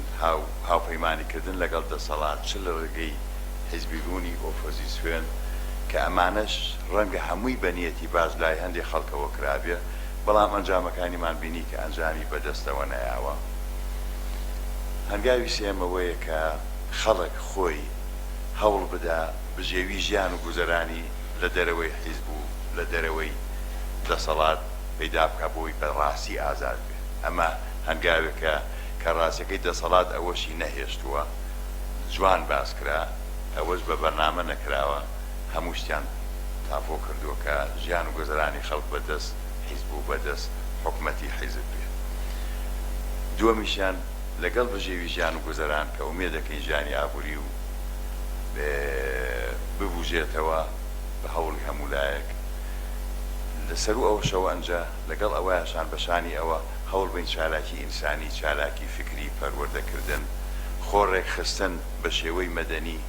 Speaker 5: هاوپەیمانیکردن لەگەڵ دەسەڵات، چ لە ڕێگەی حیزبی بوونی ئۆپۆزیسیۆن، کە ئەمانەش ڕەنگە هەمووی بەنیەتی باش لای هەندێک خەڵکەوە کرابێ، بەڵام ئەنجامەکانیمان بینی کە ئەنجامی بەدەستەوە نەیاوە. هەنگاوی سێمەوەیە کە خەڵک خۆی هەوڵ بدا بژێوی ژیان و گوزەرانی لە دەرەوەی حیزب و لە دەرەوەی دەسەڵات پەیدا بکە بۆی بەڕاستی ئازاد بێت. ئەمە هەنگاوێکە کە ڕاستیەکەی دەسەڵات ئەوەشی نەهێشتووە، جوان باس کرا، ئەوەش بە بەرنامە نەکراوە، هەموو شتیان تافۆ کردووە کە ژیان و گوزەرانی خەڵک بەدەست حیزب و بەدەست حکومەتی حیزب بێت. دووەمیشیان لەگەڵ بەژێوی ژیان و گوزەران کە ئومێد دەکەین ژیانی ئابووری و ببوژێتەوە بە هەوڵی هەموو لایەک لەسەر و ئەو شەوە ئەنجا لەگەڵ ئەوەیشان بەشانی ئەوە هەوڵ بین چالاکی ئینسانی چالاکی فکری پەروەردەکردن خۆڕێک خستن بە شێوەی مەدەنی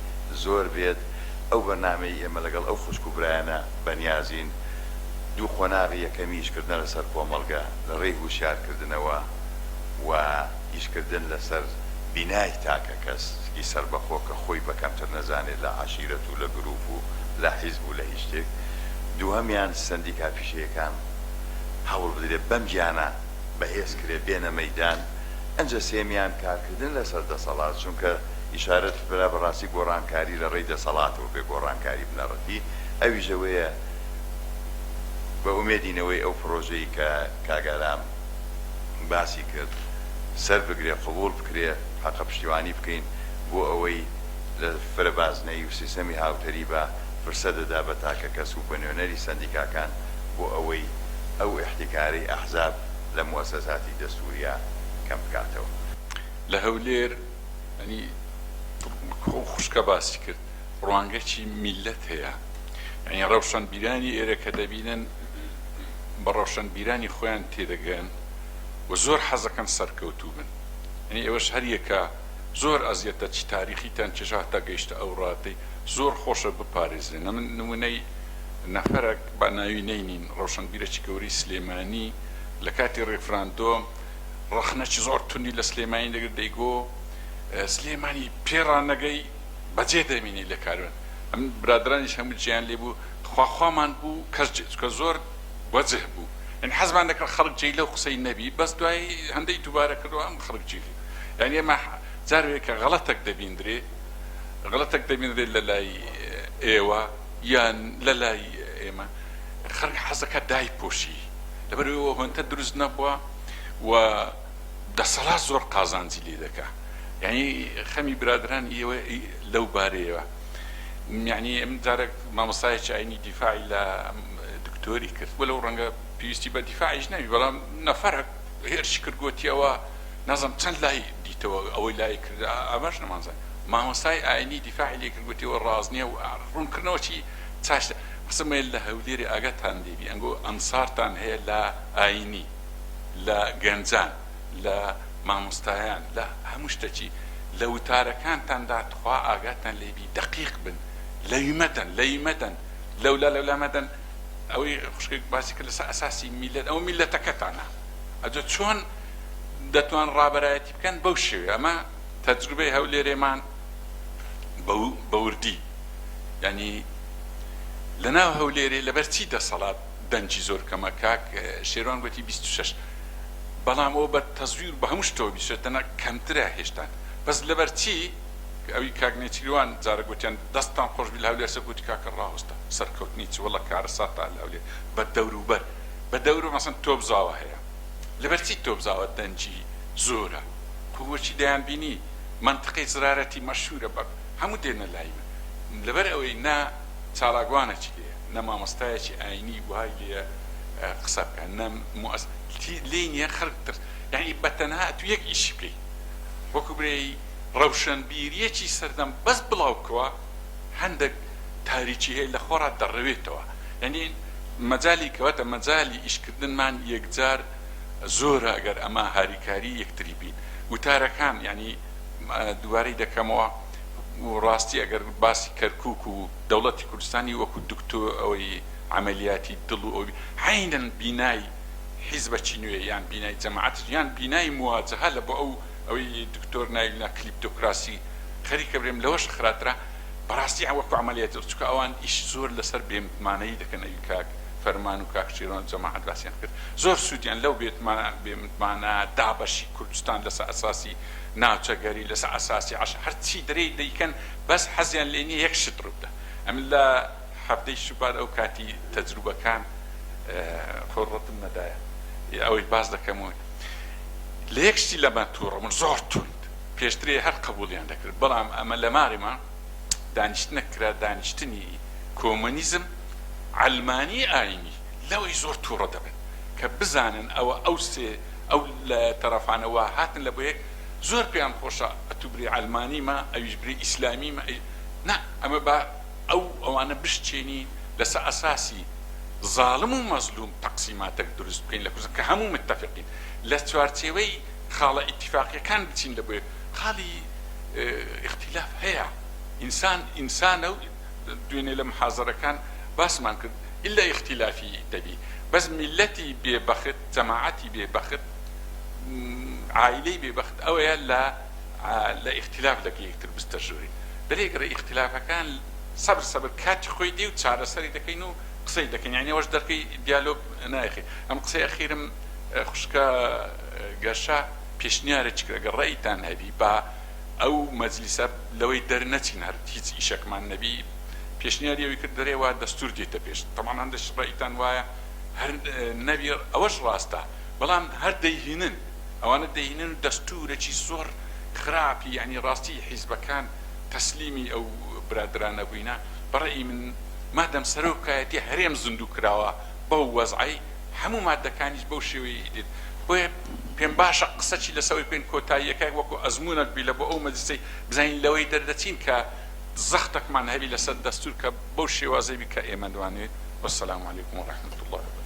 Speaker 5: زۆر بێت ئەو بەرنامەی ئێمە لەگەڵ ئەو خوشک و برایانە بەنیازین دوو خۆناغی یەکەمیشکردن لەسەر کۆمەڵگە لە ڕێی هوشیارکردنەوە و ئیشکردن لەسەر بینای تاکە کەسکی سەربەخۆ کە خۆی بەکەمتر نەزانێت لە عەشیرەت و لە گروپ و لە حیزب و لە هیچ شتێک دووهەمیان سەندیکا پیشەیەکان هەوڵ بدرێت بەم گیانە بەهێز کرێ بێنە مەیدان ئەنجە سێمیان کارکردن لەسەر دەسەڵات چونکە ئیشارەت برا بەڕاستی گۆڕانکاری لە ڕێی دەسەڵاتەوە بێ گۆڕانکاری بنەڕەتی ئەویژەوەیە بە ئومێدینەوەی ئەو پرۆژەی کە کاگالام باسی کرد سەر بگرێ قبول بکرێ حەقە پشتیوانی بکەین بۆ ئەوەی لە فرەبازنەی و سیستەمی هاوتەری بە فرسە دەدا بە تاکە کەس و بە نوێنەری سەندیکاکان بۆ ئەوەی ئەو احتیکاری ئەحزاب لە موەسەساتی دەستوریە کەم بکاتەوە.
Speaker 6: لە هەولێر ئەنی خوشکە باسی کرد ڕوانگەکی میلەت هەیە، یعنی ڕەوشەنبیرانی ئێرە کە دەبینن بە ڕەوشەنبیرانی خۆیان تێدەگەن و زۆر حەزەکەن سەرکەوتوو بن، یعنی ئێوەش هەر یەکە زۆر ئەزیەتە چی تاریخیتان چێژاتە گەیشتە ئەو ڕاتەی زۆر خۆشە بپارێزرێن. من نمونەی نەفەرێک بە ناوی نەینین ڕەوشەنبیرێکی گەوری سلێمانی لە کاتی ڕێفراندۆم ڕەخنەکی زۆر توندی لە سلێمانی دەگرت دەیگۆ سلێمانی پێڕانەگەی بەجێ دەمینی لە کارن. ئەم برادرانیش هەموو جیان لێبوو خواخوامان بوو کەس کە زۆر وەجه بوو، یعنی حەزمان دەکرد خەڵک جێی لەو قسەی نەبی، بەس دوای هەندەی دووبارە کردەوە ئەم خەڵک جێی، یعنی ئێمە جارێکە غەڵەتێک دەبیندرێ لە لای ئێوە یان لە لای ئێمە خەڵک حەزەکە دایپۆشی لەبەرەوە هۆنتە دروست نەبووە و دەسەڵات زۆر قازانجی لێ دەکا. یعنی خەمی برادران ئێوە لەو بارەیەوە، یعنی ئەم جارێک مامۆستایەکی ئاینی دیفاعی لە دکتۆری کرد بۆ لەو ڕەنگە پێویستی بە دیفاعیش نەبی، بەڵام نەفەرێک هێرشی کرد گوتیەوە نازم چەند لای دیتەوە ئەوەی لای کرد ئاماش نەمانزای مامۆستای ئاینی دیفاعی لێ کرد گوتیەوە ڕازنیە و ڕوونکردنەوەکی چاشتە. قسمێ لە هەولێری ئاگاتان دێبی ئەنگۆ ئەنسارتان هەیە لە ئاینی، لە گەنجان، لە مامۆستایان، لە هەموو شتێکی لە وتارەکانتاندا تخوا ئاگاتان لێبی دقیق بن، لەیمەدەن لەولا مەدەن. ئەوەی خوشکێک باسی کرد لەسەر ئەساسی میلەت، ئەو میلەتەکەتانە ئەجە چۆن دەتوان ڕابەرایەتی بکەن بەو شێوێ. ئەمە تەجروبەی هەولێرێمان بەوردی، یعنی لەناو هەولێرێ لەبەر چی دەسەڵات دەنجی زۆر کەمە کاک شێروان گوتی 26، بەڵام ئەو بە تەزویر بە هەموو شتەوە بیشێتەنە کەمترە هێشتان، بەس لەبەر چی ئەوی کاک نێچیروان جارە گوتیان دەستان خۆش بی لە هەولێر سە گوتی کاکە ڕاوەستە سەرکەوتنی چ وەڵە کارەساتە لە هەولێر بە دەوروبەر بە دەورو مەسەن تۆبزاوە هەیە. لەبەر چی تۆبزاوە دەنجی زۆرە کووەچی دەیان بینی منطقەی زرارەتی مەشهورە بە هەموو دێنە لای من، لەبەر ئەوەی نا چالاگوانەکی لێ نە مامۆستایەکی ئاینی وای لێ قسە بکەن نە لێ نییە خەڵکتر، یعنی بەتەنها تو یەک ئیشی بکەی وەکو برێی ڕەوشەنبیریەکی سەردەم بەس بڵاوکەوە هەندێک تاریکی هەیە لە خۆڕات دەڕەوێتەوە. یعنی مەجای کەواتە مەجای ئیشکردنمان یەکجار زۆرە ئەگەر ئەمە هاریکاری یەکتری بین. وتارەکان یعنی دووارەی دەکەمەوە و ڕاستی ئەگەر باسی کەرکووک و دەوڵەتی کوردستانی وەکو دکتۆر ئەوەی عملیاتی دڵ و ئەوی عینەن بینای حیزبەکی نوێ یان بینای جەماعەت یان بینای مواجهە لە بۆ ئەوەی دکتۆر ناوینا کلیپتۆکراسی خەریکە برێم لەوەش خراترا بەڕاستی وەکو عملیاتی چکە ئەوان ئیش زۆر لەسەر بێمتمانەی دەکەن ئەوی کاک فەرمان و کاک شێروان جەماعەت باسییان کرد زۆر سوودیان لەو بێمتمانە دابەشی کوردستان لەسەر ئەساسی ناوچەگەری لەسەر ئەساسی هەرچی دەرەی دەیکەن بەس حەزیان لێ نییە یەک شت ڕوودا. ئەم لە هەفتەی شوبات ئەو کاتی تەجروبەکان خۆڕەتم نەدایە ئەوەی باز دەکەمەوە لە یەک شتی لەمە تووڕە من زۆر توند پێشترێ هەر قبولیان دەکرد، بەڵام ئەمە لە ماریمە دانیشتنەکرا دانیشتنی کۆمۆنیزم علمانی ئاینی لەوەی زۆر تووڕە دەبن کە بزانن ئەو لە تەرەفانەوە هاتن لە بۆ یەک زۆر پێیان خۆشە ئەتوبری علمانیمە ئەویش بری ئیسلامیمە نا ئەمە بە ئەوانە بشتێنی لەسەر ئەساسی ظالم و مەزلوم تەقسیماتێک دروست بکەین لە کوردستان کە هەموو متتەفقین لە چوارچێوەی خاڵە ئیتیفاقیەکان بچین لە بۆیە خاڵی اختلاف هەیە ئینسانە و دوێنێ لە محازەرەکان باسمان کرد إلا اختلافی دەبی بەس میلەتی بێبەخت جەماعەتی بێبەخت عائلەی بێبەخت ئەوەیە لە اختلاف لەگە یەکتر بستە ژووری بەرێگرە اختلافەکان سەبر کاتی خۆی دێ و چارەسەری دەکەین و قسەی دەکەین یعنی ئەوەش دەرکەی دیالۆگ نایخی ئەم قسەی ئەخیرم خوشکە گەشا پێشنیارێکی کرد ڕێیتان هەبی با ئەو مەجلیسە لەوەی دەرنەچین هەر هیچ ئیشەکمان نەبی پێشنیاری ئەوی کرد دەرێوا دەستور دێتە پێش تەمان هەندێک ڕێیتان وایە هەر نەبی ئەوەش ڕاستە بەڵام هەر دەیهێنن ئەوانە دەیهێنن دەستورێکی زۆر خراپی ینی ڕاستی حیزبەکان تەسلیمی ئەو برادرانە بووینە بەڕێی من مادەم سەرۆکایەتی هەرێم زندوو کراوە بەو وەزعی هەموو مادەکانیش بەو شێوەیە دێت بۆیە پێم باشە قسەی لەسەوەی پێین کۆتاییەکەی وەکو ئەزمونەک بی لە بۆ ئەو مەجلیسەی بزانین لەوەی دەردەچین کە زەختێکمان هەبی لەسەر دەستور کە بەو شێوازەی بی کە ئێمە دوانێت وەسەلام عەلەیکوم وەڕەحمەتوڵڵاهی